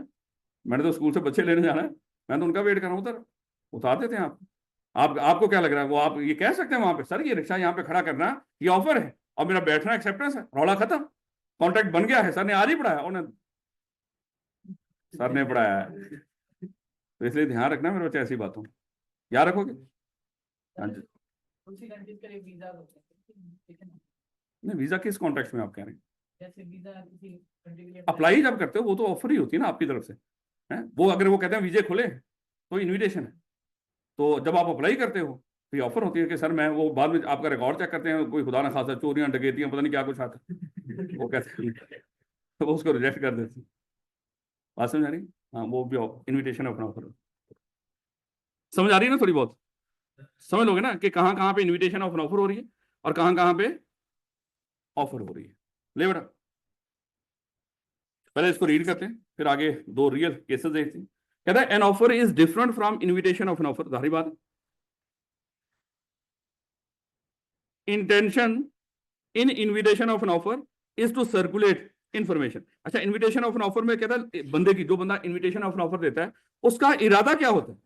मैंने तो स्कूल से बच्चे लेने जाना है, मैं तो उनका वेट कर रहा हूँ, उतार देते हैं आप आपको क्या लग रहा है, वो आप ये कह सकते हैं वहां पे, सर ये रिक्शा यहाँ पे खड़ा करना, ये ऑफर है और मेरा बैठना एक्सेप्टेंस है, रौला खत्म, कॉन्ट्रैक्ट बन गया है, सर ने आज ही पढ़ाया, उन्हें सर ने पढ़ाया है। तो इसलिए ध्यान रखना मेरे बच्चे ऐसी बातों, याद रखोगे। हाँ जी। नहीं, वीजा किस कॉन्टेक्स्ट में आप कह रहे हैं, अप्लाई जब करते हो वो तो ऑफर ही होती है ना आपकी तरफ से, है वो, अगर वो कहते हैं वीजे खुले तो इन्विटेशन है, तो जब आप अप्लाई करते हो तो ये ऑफर होती है कि सर मैं, वो बाद में आपका रिकॉर्ड चेक करते हैं, कोई खुदा ना खासा चोरियां डकैतियां पता नहीं क्या कुछ आता है, वो कहते हैं तो वो उसको रिजेक्ट कर देते हैं। बात समझ आ रही? हाँ, वो भी इन्विटेशन अपना ऑफर, समझ आ रही है ना थोड़ी बहुत, समझ लोगे ना कि कहाँ कहाँ पे इन्विटेशन ऑफ ऑफर हो रही है और कहाँ कहाँ पे ऑफर हो रही है। ले बेटा, पहले इसको रीड करते हैं, फिर आगे दो रियल केसेस देखते हैं। कहता है an offer is different from invitation of an offer, जाहिर बात है। Intention in invitation of an offer is to circulate information. अच्छा, इन्विटेशन ऑफ एन ऑफर में कहता है बंदे की, जो बंदा इन्विटेशन ऑफ एन ऑफर देता है उसका इरादा क्या होता है,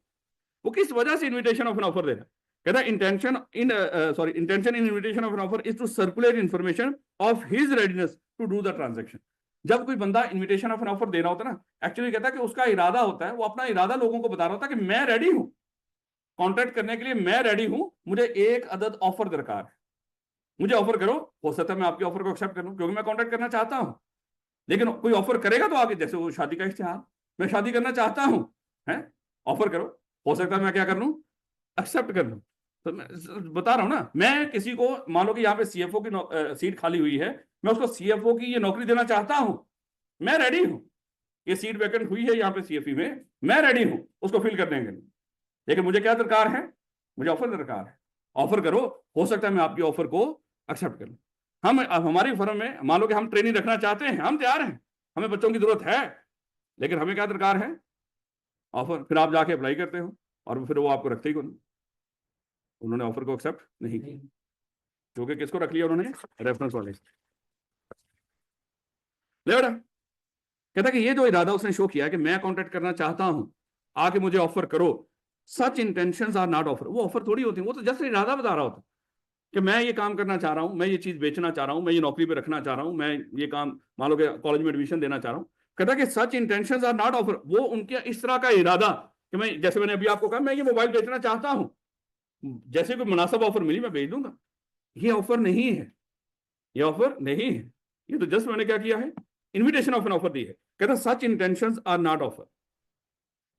वो किस वजह से इन्विटेशन ऑफ एन ऑफर दे रहा है। कहता है intention in invitation of an offer is to circulate information of his readiness to do the transaction. जब कोई बंदा इन्विटेशन ऑफ एन ऑफर दे रहा होता है ना, एक्चुअली कहता है कि उसका इरादा होता है, वो अपना इरादा लोगों को बता रहा होता है कि मैं रेडी हूं कॉन्ट्रैक्ट करने के लिए, मैं रेडी हूं, मुझे एक अदद ऑफर दरकार है, मुझे ऑफर करो। हो सकता है मैं आपकी ऑफर को एक्सेप्ट कर लूं क्योंकि मैं कॉन्ट्रैक्ट करना चाहता हूं, लेकिन कोई ऑफर करेगा तो आगे, जैसे वो शादी का इश्तिहार, मैं शादी करना चाहता हूं, है ऑफर करो, हो सकता है मैं क्या कर लूं, एक्सेप्ट कर लूं। तो मैं बता रहा हूं ना, मैं किसी को, मान लो कि यहाँ पे सीएफओ की सीट खाली हुई है, मैं उसको सीएफओ की ये नौकरी देना चाहता हूं, मैं रेडी हूं, ये सीट वैकेंट हुई है यहाँ पे सीएफई में, मैं रेडी हूं उसको फिल कर देंगे, लेकिन मुझे क्या दरकार है, मुझे ऑफर दरकार है, ऑफर करो, हो सकता है मैं आपकी ऑफर को एक्सेप्ट कर लूं। हम अब हमारी फर्म में मान लो कि हम ट्रेनिंग रखना चाहते हैं, हम तैयार हैं, हमें बच्चों की जरूरत है, लेकिन हमें क्या दरकार है, ऑफर। फिर आप जाके अप्लाई करते हो और फिर वो आपको रखते ही कौन, उन्होंने ऑफर को एक्सेप्ट नहीं किया, क्योंकि किसको रख लिया उन्होंने, रेफरेंस वाले। ले बेटा, कहता कि ये जो इरादा उसने शो किया कि मैं कॉन्ट्रैक्ट करना चाहता हूं, आके मुझे ऑफर करो, सच इंटेंशंस आर नॉट ऑफर, वो ऑफर थोड़ी होती है, वो तो जस्ट इरादा बता रहा होता कि मैं ये काम करना चाह रहा हूं, मैं ये चीज बेचना चाह रहा हूं, मैं ये नौकरी पे रखना चाह रहा हूं, मैं ये काम मान लो कि कॉलेज में एडमिशन देना चाह रहा हूं। कहता कि सच इंटेंशंस आर नॉट ऑफर, वो उनके इस तरह का इरादा कि मैं, जैसे मैंने अभी आपको कहा, मैं ये मोबाइल बेचना चाहता हूं, जैसे कोई मुनासिब ऑफर मिली मैं भेज दूंगा। ये ऑफर नहीं है, ये ऑफर नहीं है, ये तो जस्ट मैंने क्या किया है, इन्विटेशन ऑफ एन ऑफर दी है। कहता सच इंटेंशंस आर नॉट ऑफर,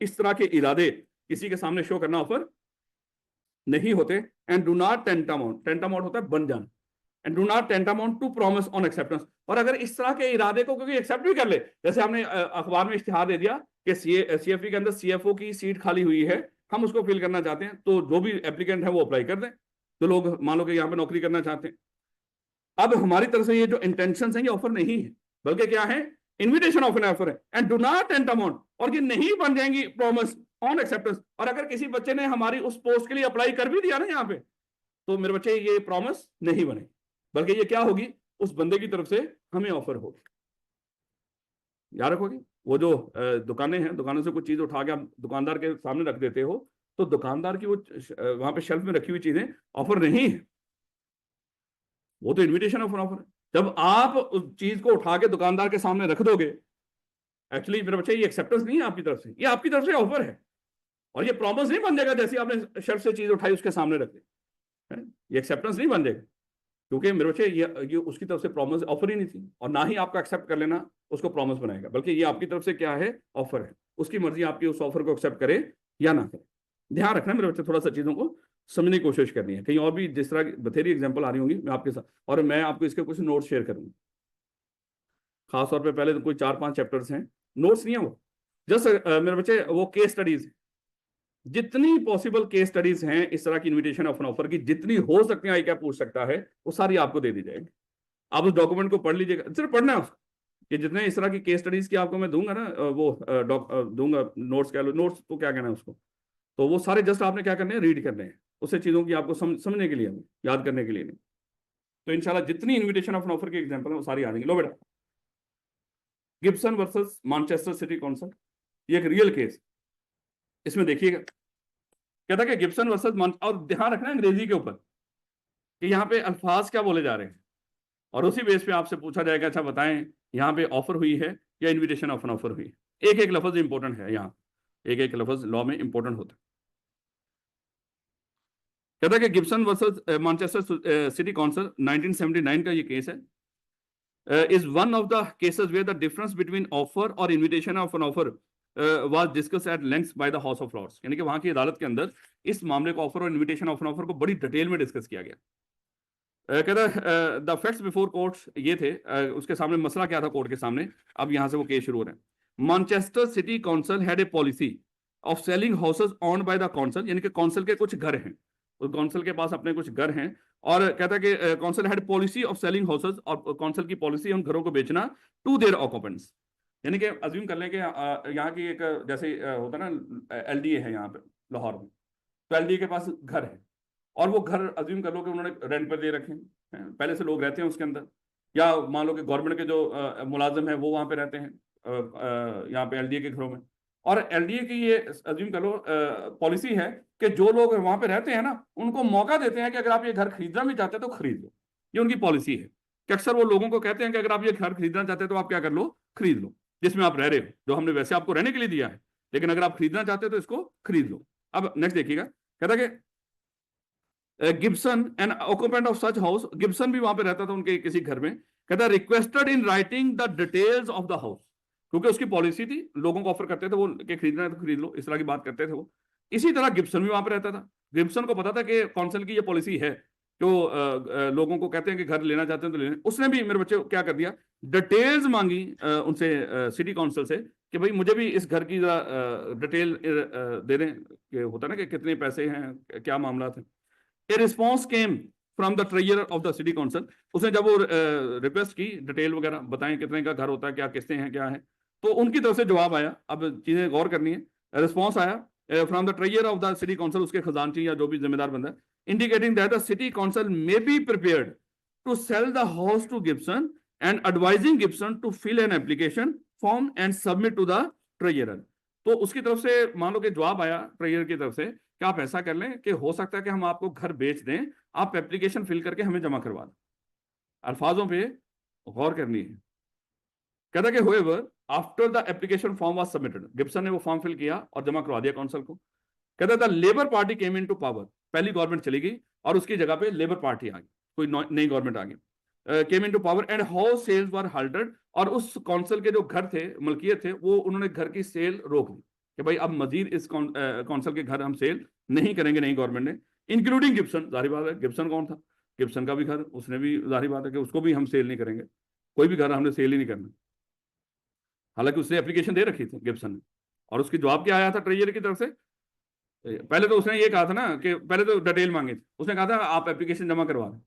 इस तरह के इरादे किसी के सामने शो करना ऑफर नहीं होते। And do not tantamount, tantamount होता है बन जाना, and do not tantamount to promise on acceptance. और अगर इस तरह के इरादे को कोई एक्सेप्ट भी कर ले, जैसे हमने अखबार में इश्तिहार दे दिया कि सीएफई के अंदर सीएफओ की सीट खाली हुई है, हम उसको फिल करना चाहते हैं, तो जो भी एप्लीकेंट है वो अप्लाई कर दें, जो लोग मान लो कि यहाँ पे नौकरी करना चाहते हैं। अब हमारी तरफ से ये जो इंटेंशन है ये ऑफर नहीं है, बल्कि क्या है, इन्विटेशन ऑफ एन ऑफर है। एंड डू नॉट टेंटामाउंट, और ये नहीं बन जाएंगी प्रॉमिस ऑन एक्सेप्टेंस। और अगर किसी बच्चे ने हमारी उस पोस्ट के लिए अप्लाई कर भी दिया ना यहाँ पे, तो मेरे बच्चे ये प्रॉमिस नहीं बने, बल्कि ये क्या होगी, उस बंदे की तरफ से हमें ऑफर होगी। याद रखोगे, वो जो दुकानें हैं, दुकानों से कुछ चीज उठा के आप दुकानदार के सामने रख देते हो, तो दुकानदार की वो वहां पे शेल्फ में रखी हुई चीजें ऑफर नहीं है, वो तो इन्विटेशन ऑफ ऑफर है। जब आप उस चीज को उठा के दुकानदार के सामने रख दोगे, एक्चुअली मेरे बच्चे ये एक्सेप्टेंस नहीं है आपकी तरफ से, ये आपकी तरफ से ऑफर है। और ये प्रॉमिस नहीं बन जाएगा जैसे आपने शेल्फ से चीज उठाई उसके सामने रख दी, ये एक्सेप्टेंस नहीं बन जाएगा, क्योंकि मेरे बच्चे ये उसकी तरफ से प्रॉमिस ऑफर ही नहीं थी, और ना ही आपका एक्सेप्ट कर लेना उसको प्रॉमिस बनाएगा, बल्कि ये आपकी तरफ से क्या है, ऑफर है। उसकी मर्जी आपकी उस ऑफर को एक्सेप्ट करे या ना करे। ध्यान रखना मेरे बच्चे, थोड़ा सा चीजों को समझने की कोशिश करनी है। कहीं और भी जिस तरह की बथेरी एग्जाम्पल आ रही होंगी मैं आपके साथ, और मैं आपको इसके कुछ नोट्स शेयर करूंगा, खासतौर पर पहले तो कोई 4-5 चैप्टर्स हैं, नोट्स नहीं है वो, जस्ट मेरे बच्चे वो केस स्टडीज, जितनी पॉसिबल केस स्टडीज हैं इस तरह की इन्विटेशन ऑफ एन ऑफर की, जितनी हो सकती है, क्या पूछ सकता है, वो सारी आपको दे दी जाएगी। आप उस डॉक्यूमेंट को पढ़ लीजिएगा, सिर्फ पढ़ना है उसको, कि जितने इस तरह की केस स्टडीज की आपको मैं दूंगा ना, वो दूंगा नोट्स, कह लो नोट्स तो क्या कहना है उसको, तो वो सारे जस्ट आपने क्या करने हैं, रीड करने हैं, उससे चीजों की आपको समझने के लिए, याद करने के लिए नहीं। तो इंशाल्लाह जितनी इन्विटेशन ऑफ एन ऑफर की एग्जाम्पल है वो सारी आ जाएंगी। लो बेटा, Gibson versus Manchester City council, ये एक रियल केस, इसमें देखिएगा, कहता कि गिब्सन वर्सेस, और ध्यान रखना अंग्रेजी के ऊपर कि यहाँ पे अल्फाज क्या बोले जा रहे हैं, और उसी बेस पे आपसे पूछा जाएगा अच्छा बताएं यहाँ पे ऑफर हुई है या इन्विटेशन ऑफ एन ऑफर हुई है। एक एक लफ्ज इंपॉर्टेंट है, यहाँ एक एक लफ्ज लॉ में इंपॉर्टेंट होता है। कहता है कि Gibson versus Manchester City Council 1979 का ये केस है, is one of the cases where the difference between offer और invitation of an offer was discussed at length by the House of Lords, यानी कि वहां की अदालत के अंदर इस मामले को, ऑफर और इन्विटेशन ऑफ एन ऑफर को बड़ी डिटेल में डिस्कस किया गया। कहता द फैक्ट्स बिफोर कोर्ट ये थे, उसके सामने मसला क्या था कोर्ट के सामने, अब यहां से वो केस शुरू हो रहे हैं। Manchester City council had a policy of selling houses owned by the council, यानी कि काउंसिल के कुछ घर हैं, उस काउंसिल के पास अपने कुछ घर हैं, और कहता है कि council had policy of selling houses, और काउंसिल की पॉलिसी है उन घरों को बेचना टू देयर ऑक्यूपेंट्स, यानी कि अज्यूम कर लें कि यहाँ की एक जैसे होता है ना एलडीए है यहाँ पे लाहौर में, तो एलडीए के पास घर है, और वो घर अज्यूम कर लो कि उन्होंने रेंट पर दे रखे हैं, पहले से लोग रहते हैं उसके अंदर, या मान लो कि गवर्नमेंट के जो मुलाजिम है वो वहाँ पे रहते हैं यहाँ पे एलडीए के घरों में। और एलडीए की ये अज्यूम कर लो पॉलिसी है कि जो लोग वहाँ पे रहते हैं ना, उनको मौका देते हैं कि अगर आप ये घर खरीदना भी चाहते हैं तो खरीद लो, ये उनकी पॉलिसी है। कि अक्सर वो लोगों को कहते हैं कि अगर आप ये घर खरीदना चाहते हैं तो आप क्या कर लो, खरीद लो, जिसमें आप रह रहे हो, जो हमने वैसे आपको रहने के लिए दिया है, लेकिन अगर आप खरीदना चाहते हो तो इसको खरीद लो। अब नेक्स्ट देखिएगा, कहता है कि Gibson an occupant of such house, Gibson भी वहां पे रहता था उनके किसी घर में, कहता है requested in writing the details of the house, क्योंकि उसकी पॉलिसी थी, लोगों को ऑफर करते थे वो कि खरीदना है तो खरीद लो, इस तरह की बात करते थे वो। इसी तरह गिब्सन भी वहां पे रहता था, गिब्सन को पता था कि काउंसिल की ये पॉलिसी है, तो लोगों को कहते हैं कि घर लेना चाहते हैं तो लेने, उसने भी मेरे बच्चे क्या कर दिया, डिटेल्स मांगी उनसे सिटी काउंसिल से कि भाई मुझे भी इस घर की डिटेल दे दें, कि होता ना कि कितने पैसे हैं, क्या मामला थे। A response came from the treasurer of the city council, उसने जब वो रिक्वेस्ट की डिटेल वगैरह बताएं कितने का घर होता है, क्या किस्तें हैं, क्या है, तो उनकी तरफ से जवाब आया। अब चीजें गौर करनी है, रिस्पॉन्स आया from the treasurer of the city council, उसके खजानची या जो भी जिम्मेदार बंदा है, indicating that the city council may be prepared to sell the house to Gibson and advising Gibson to fill an application form and submit to the treasurer. तो उसकी तरफ से मान लो कि जवाब आया ट्रेजरर की तरफ से कि आप ऐसा कर लें कि हो सकता है कि हम आपको घर बेच दें, आप एप्लीकेशन फिल करके हमें जमा करवा दें। अल्फाजों पे गौर करनी है। कहता कि however after the application form was submitted, Gibson ने वो फॉर्म फिल किया और जमा करवा दिया काउंसिल को। कहता the labour party came into power, पहली गवर्नमेंट चली गई और उसकी जगह पे लेबर पार्टी आ गई, कोई नई गवर्नमेंट आ गई, came into power and house sales were halted. और उस काउंसिल के जो घर थे, मलकियत थे, वो उन्होंने घर की सेल रोक दी कि भाई अब मजीद इस काउंसिल के घर हम सेल नहीं करेंगे नई गवर्नमेंट ने, इंक्लूडिंग गिब्सन। जाहिर बात है, गिब्सन कौन था, गिब्सन का भी घर, उसने भी जाहिर बात है कि उसको भी हम सेल नहीं करेंगे, कोई भी घर हमने सेल ही नहीं करना। हालांकि उसने एप्लीकेशन दे रखी थी गिब्सन ने, और उसकी जवाब क्या आया था ट्रेजरी की तरफ से। पहले तो उसने ये कहा था ना कि पहले तो डिटेल मांगी थी, उसने कहा था आप एप्लीकेशन जमा करवा दें,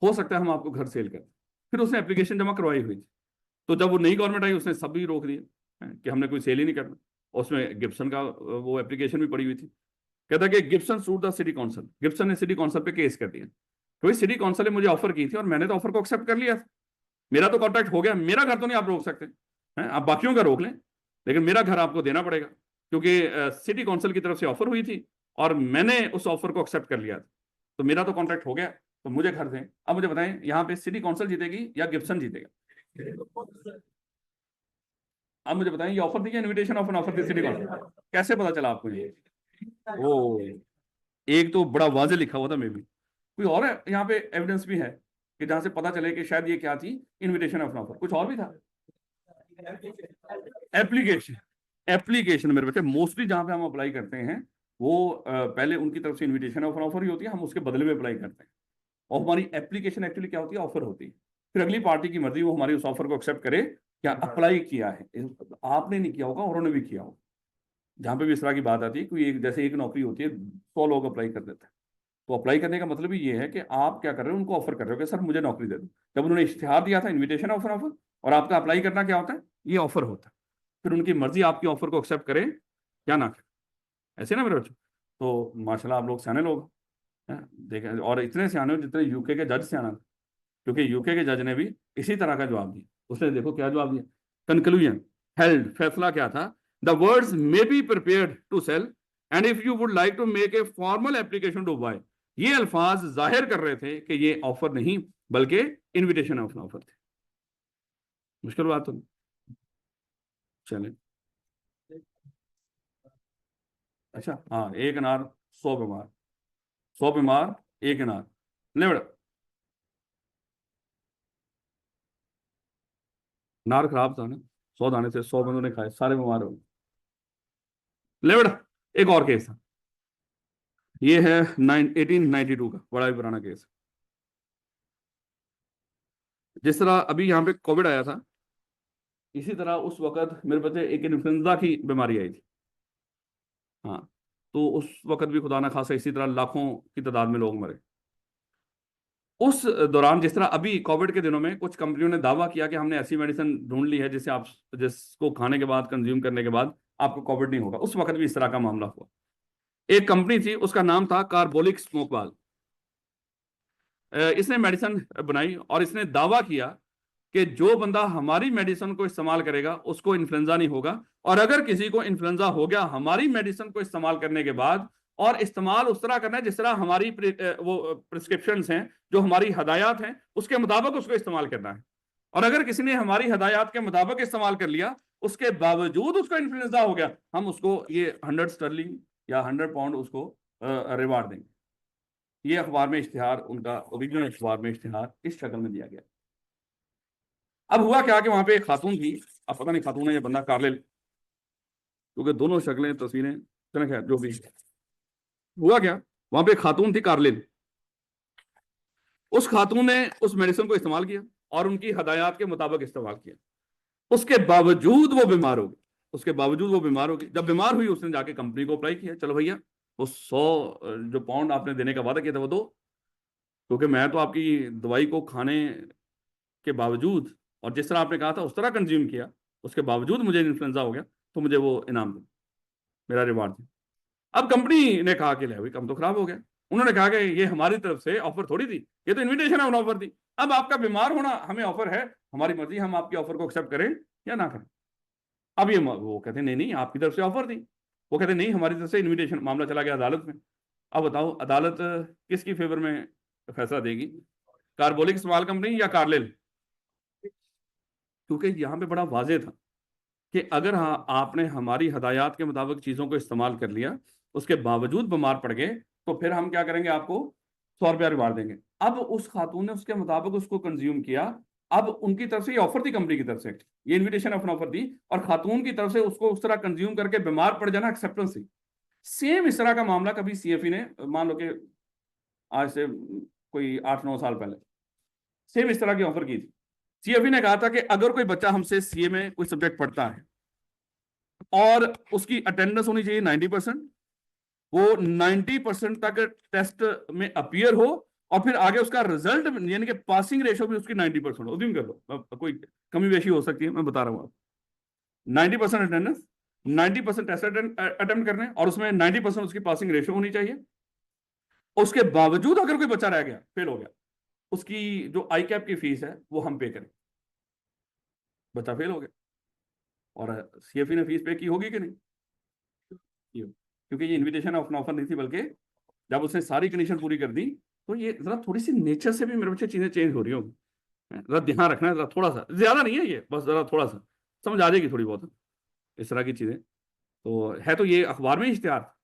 हो सकता है हम आपको घर सेल करें। फिर उसने एप्लीकेशन जमा करवाई हुई थी, तो जब वो नई गवर्नमेंट आई उसने सब भी रोक दिया कि हमने कोई सेल ही नहीं करना। उसमें गिब्सन का वो एप्लीकेशन भी पड़ी हुई थी। कहता कि Gibson suit the city council, Gibson ने सिटी काउंसिल पे केस कर दिया, तो सिटी काउंसिल ने मुझे ऑफर की थी और मैंने तो ऑफर को एक्सेप्ट कर लिया था, मेरा तो कॉन्ट्रैक्ट हो गया, मेरा घर तो नहीं आप रोक सकते हैं, आप बाकियों का रोक लें, लेकिन मेरा घर आपको देना पड़ेगा, क्योंकि सिटी काउंसिल की तरफ से ऑफर हुई थी और मैंने उस ऑफर को एक्सेप्ट कर लिया था, तो मेरा तो कॉन्ट्रैक्ट हो गया, तो मुझे घर दें। अब मुझे बताएं, यहाँ पे सिटी काउंसिल जीतेगी या गिब्सन जीतेगा? अब मुझे बताएं, ये ऑफर थी या इनविटेशन ऑफ एन ऑफर थी सिटी काउंसिल? कैसे पता चला आपको ये? ओ, एक तो बड़ा वाजे लिखा हुआ था, मे भी कोई और है यहाँ पे एविडेंस भी है कि जहां से पता चले कि शायद ये क्या थी, इनविटेशन ऑफ एन ऑफर, कुछ और भी था। एप्लीकेशन, एप्लीकेशन मेरे बच्चे मोस्टली जहां पे हम अप्लाई करते हैं वो पहले उनकी तरफ से इनविटेशन ऑफ एन ऑफर ही होती है, हम उसके बदले में अप्लाई करते हैं, और हमारी एप्लीकेशन एक्चुअली क्या होती है, ऑफर होती है। फिर अगली पार्टी की मर्जी, वो हमारी उस ऑफर को एक्सेप्ट करे क्या अप्लाई किया है। आपने नहीं किया होगा, उन्होंने भी किया होगा। जहां पे भी इस तरह की बात आती है, कोई एक जैसे एक नौकरी होती है, 100 लोग अप्लाई कर देते हैं, तो अप्लाई करने का मतलब ही ये है कि आप क्या कर रहे हो, उनको ऑफर कर रहे हो कि सर मुझे नौकरी दे दो। जब उन्होंने इश्तिहार दिया था, इन्विटेशन ऑफर ऑफर, और आपका अप्लाई करना क्या होता है, ये ऑफर होता है। फिर उनकी मर्जी आपकी ऑफर को एक्सेप्ट करें या ना करें, ऐसे ना मेरे बच्चों। तो माशाल्लाह आप लोग सियाने लोग हैं, देखें, और इतने सियाने हो जितने यूके के जज सियाना था, क्योंकि यूके के जज ने भी इसी तरह का जवाब दिया। उसने देखो क्या जवाब दिया, कंक्लूजन हेल्ड, फैसला क्या था, the words may be prepared to sell and if you would like to make a formal application to buy. ये अल्फाज जाहिर कर रहे थे कि ये ऑफर नहीं बल्कि इनविटेशन ऑफ ऑफर थे। मुश्किल बात तो नहीं। चले, अच्छा हाँ, एक अनार 100 बीमार, 100 बीमार, एक अनार, ले बेटा, अनार खराब था ना, 100 दाने थे, 100 बंदों ने खाए, सारे बीमार हो गए। ले बेटा, एक और केस था, ये है 1892 का, बड़ा ही पुराना केस। जिस तरह अभी यहाँ पे कोविड आया था, इसी तरह उस वक्त मेरे बच्चे एक इन्फ्लुएंजा की बीमारी आई थी। हाँ, तो उस वक्त भी खुदा ना खासा इसी तरह लाखों की तादाद में लोग मरे। उस दौरान जिस तरह अभी कोविड के दिनों में कुछ कंपनियों ने दावा किया कि हमने ऐसी मेडिसिन ढूंढ ली है जिससे आप, जिसको खाने के बाद, कंज्यूम करने के बाद आपको कोविड नहीं होगा, उस वक्त भी इस तरह का मामला हुआ। एक कंपनी थी, उसका नाम था कार्बोलिक स्मोकवाल। इसने मेडिसिन बनाई और इसने दावा किया कि जो बंदा हमारी मेडिसिन को इस्तेमाल करेगा उसको इन्फ्लुएंजा नहीं होगा, और अगर किसी को इन्फ्लुएंजा हो गया हमारी मेडिसिन को इस्तेमाल करने के बाद, और इस्तेमाल उस तरह करना है जिस तरह हमारी वो प्रिस्क्रिप्शन हैं, जो हमारी हदायत हैं उसके मुताबिक उसको इस्तेमाल करना है। और अगर किसी ने हमारी हदायत के मुताबिक इस्तेमाल कर लिया, उसके बावजूद उसको इन्फ्लुएंजा हो गया, हम उसको ये 100 स्टर्लिंग या 100 पाउंड उसको रिवार्ड देंगे। ये अखबार में इश्तिहार, उनका ओरिजिनल अखबार में इश्तिहार इस शक्ल में दिया गया। अब हुआ क्या कि वहां पे एक खातून थी, अब पता नहीं खातून है या बंदा, कार्लिल, क्योंकि दोनों शक्लें, तस्वीरें, चले खैर जो भी। हुआ क्या, वहां पे एक खातून थी कार्लिल, उस खातून ने उस मेडिसिन को इस्तेमाल किया और उनकी हदायत के मुताबिक इस्तेमाल किया, उसके बावजूद वो बीमार हो गई। उसके बावजूद वो बीमार हो गई। जब बीमार हुई उसने जाके कंपनी को अप्लाई किया, चलो भैया वो 100 जो पाउंड आपने देने का वादा किया था वो दो, क्योंकि मैं तो आपकी दवाई को खाने के बावजूद और जिस तरह आपने कहा था उस तरह कंज्यूम किया, उसके बावजूद मुझे इन्फ्लुएंजा हो गया, तो मुझे वो इनाम दो, मेरा रिवार्ड दो। अब कंपनी ने कहा कि ले भाई काम तो खराब हो गया। उन्होंने कहा कि ये हमारी तरफ से ऑफर थोड़ी थी, ये तो इन्विटेशन है, ऑफर थी। अब आपका बीमार होना हमें ऑफर है, हमारी मर्जी, हम आपकी ऑफर को एक्सेप्ट करें या ना करें। अब ये वो कहते नहीं नहीं आपकी तरफ से ऑफर थी, वो कहते नहीं हमारी तरफ से इन्विटेशन। मामला चला गया अदालत में। अब बताओ अदालत किसकी फेवर में फैसला देगी, कार्बोलिक इस्तेमाल कंपनी या कार्लिल? क्योंकि यहाँ पे बड़ा वाजे था कि अगर हाँ आपने हमारी हदायत के मुताबिक चीज़ों को इस्तेमाल कर लिया, उसके बावजूद बीमार पड़ गए, तो फिर हम क्या करेंगे, आपको 100 रुपया रिवार्ड देंगे। अब उस खातून ने उसके मुताबिक उसको कंज्यूम किया। अब उनकी तरफ से ये ऑफर थी, कंपनी की तरफ से ये इन्विटेशन ऑफ ऑफर थी, और खातून की तरफ से उसको उस तरह कंज्यूम करके बीमार पड़ जाना एक्सेप्टेंस थी। सेम इस तरह का मामला कभी सीएफई ने, मान लो कि आज से कोई 8-9 साल पहले सेम इस तरह की ऑफर की थी। सीएफई ने कहा था कि अगर कोई बच्चा हमसे सीए में कोई सब्जेक्ट पढ़ता है और उसकी अटेंडेंस होनी चाहिए 90%, वो 90% तक टेस्ट में अपीयर हो, और फिर आगे उसका रिजल्ट यानी कि पासिंग रेशो भी उसकी 90% हो, कर लो कोई कमी बेशी हो सकती है, मैं बता रहा हूं आप। 90% अटेंडेंस, 90% टेस्ट अटेम्प्ट करने, और उसमें 90% उसकी पासिंग रेशो होनी चाहिए। उसके बावजूद अगर कोई बच्चा रह गया, फेल हो गया, उसकी जो आई कैप की फीस है वो हम पे करें। बच्चा फेल हो गया और सीएफई ने फीस पे की होगी कि नहीं? क्योंकि ये इन्विटेशन ऑफ ऑफर नहीं थी, बल्कि जब उसने सारी कंडीशन पूरी कर दी, तो ये जरा थोड़ी सी नेचर से भी मेरे बच्चे चीजें चेंज हो रही होंगी। जरा ध्यान रखना है, जरा थोड़ा सा, ज्यादा नहीं है ये, बस जरा थोड़ा सा समझ आ जाएगी थोड़ी बहुत इस तरह की चीजें। तो है तो ये अखबार में इश्तिहार था,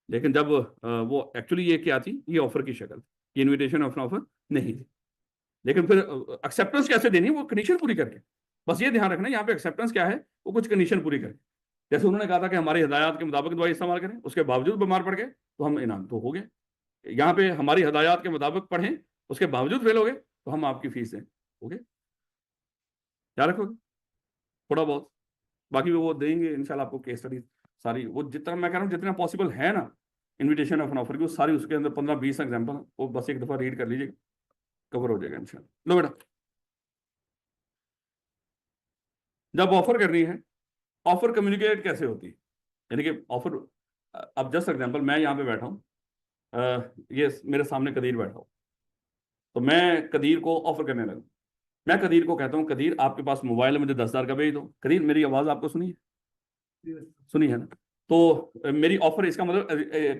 लेकिन जब वो एक्चुअली ये क्या थी, ये ऑफर की शक्ल, ये इन्विटेशन ऑफ ऑफर नहीं थी। लेकिन फिर एक्सेप्टेंस कैसे देनी, वो कंडीशन पूरी करके। बस ये ध्यान रखना यहाँ पे एक्सेप्टेंस क्या है, वो कुछ कंडीशन पूरी करके। जैसे उन्होंने कहा था कि हमारी हिदायत के मुताबिक दवाई इस्तेमाल करें, उसके बावजूद बीमार पड़ गए तो हम इनाम तो हो गए। यहाँ पे हमारी हिदायत के मुताबिक पढ़ें, उसके बावजूद फेल हो गए तो हम आपकी फीस दें, हो गए। क्या रखोगे थोड़ा बहुत, बाकी वो देंगे इंशाल्लाह आपको केस स्टडी सारी, वो जितना मैं कह रहा हूँ जितना पॉसिबल है ना इन्विटेशन ऑफ ऑफर की, वो सारी उसके अंदर 15-20 एग्जाम्पल, वो बस एक दफा रीड कर लीजिएगा, कवर हो जाएगा इंशाल्लाह। लो बेटा, जब ऑफर करनी है, ऑफर कम्युनिकेट कैसे होती है, यानी कि ऑफर, अब जस्ट एग्जांपल, मैं यहाँ पे बैठा हूँ, ये मेरे सामने कदीर बैठा हो, तो मैं कदीर को ऑफर करने लगा। मैं कदीर को कहता हूँ, कदीर आपके पास मोबाइल है, मुझे 10,000 का भेज दो। कदीर मेरी आवाज आपको सुनी है? सुनी है ना? तो मेरी ऑफर, इसका मतलब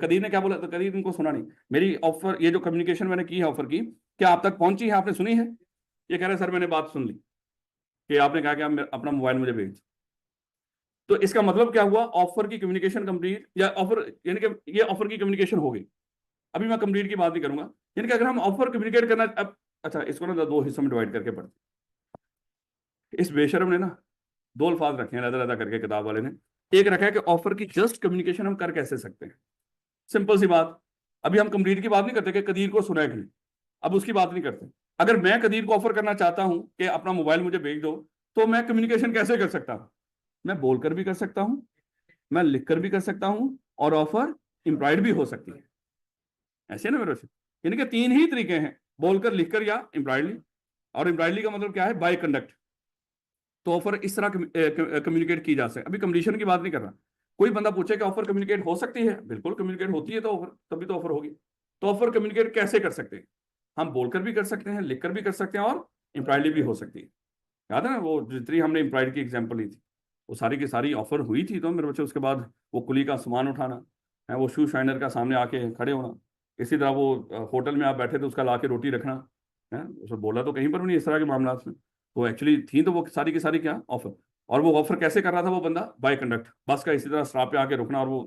कदीर ने क्या बोला, तो कदीर इनको सुना नहीं। मेरी ऑफर, ये जो कम्युनिकेशन मैंने की है ऑफर की, क्या आप तक पहुंची है, आपने सुनी है? ये कह रहे सर मैंने बात सुन ली कि आपने कहा कि आप अपना मोबाइल मुझे भेज। तो इसका मतलब क्या हुआ, ऑफर की कम्युनिकेशन कंप्लीट, या ऑफर यानी कि ये ऑफर की कम्युनिकेशन हो गई। अभी मैं कंप्लीट की बात नहीं करूंगा, यानी कि अगर हम ऑफर कम्युनिकेट करना, अब अच्छा इसको ना दो हिस्सों में डिवाइड करके पढ़ते। इस बेशरम ने ना दो अल्फाज रखे हैं अलग अलग करके, किताब वाले ने। एक रखा है कि ऑफर की जस्ट कम्युनिकेशन हम कर कैसे सकते हैं। सिंपल सी बात, अभी हम कंप्लीट की बात नहीं करते कि कदीर को सुना है कि नहीं, अब उसकी बात नहीं करते। अगर मैं कदीर को ऑफर करना चाहता हूं कि अपना मोबाइल मुझे भेज दो, तो मैं कम्युनिकेशन कैसे कर सकता हूं? मैं बोलकर भी कर सकता हूं, मैं लिखकर भी कर सकता हूं, और ऑफर इम्प्लॉयड भी हो सकती है। ऐसे ना मेरे से, यानी कि 3 ही तरीके हैं, बोलकर, लिखकर, या इम्प्लॉयडली। और इम्प्लॉयडली का मतलब क्या है, बाय कंडक्ट। तो ऑफर इस तरह कम्युनिकेट की जा सकती है। अभी कंडीशन की बात नहीं कर रहा। कोई बंदा पूछे कि ऑफर कम्युनिकेट हो सकती है, बिल्कुल कम्युनिकेट होती है, तो ऑफर तभी तो ऑफर होगी। तो ऑफर कम्युनिकेट कैसे कर सकते हैं? हम बोलकर भी कर सकते हैं, लिखकर भी कर सकते हैं, और इम्प्लॉयडली भी हो सकती है। याद है ना वो जितनी हमने इम्प्लॉयड की एग्जाम्पल ली थी, वो सारी की सारी ऑफर हुई थी। तो मेरे बच्चे उसके बाद वो कुली का सामान उठाना है, वो शू शाइनर का सामने आके खड़े होना, इसी तरह वो होटल में आप बैठे थे उसका ला के रोटी रखना है, उसने बोला तो कहीं पर भी नहीं इस तरह के मामला में। तो एक्चुअली थी तो वो सारी की सारी क्या ऑफर। और वो ऑफर कैसे कर रहा था वो बंदा, बाय कंडक्ट, बस का इसी तरह स्टॉप पे आके रुकना और वो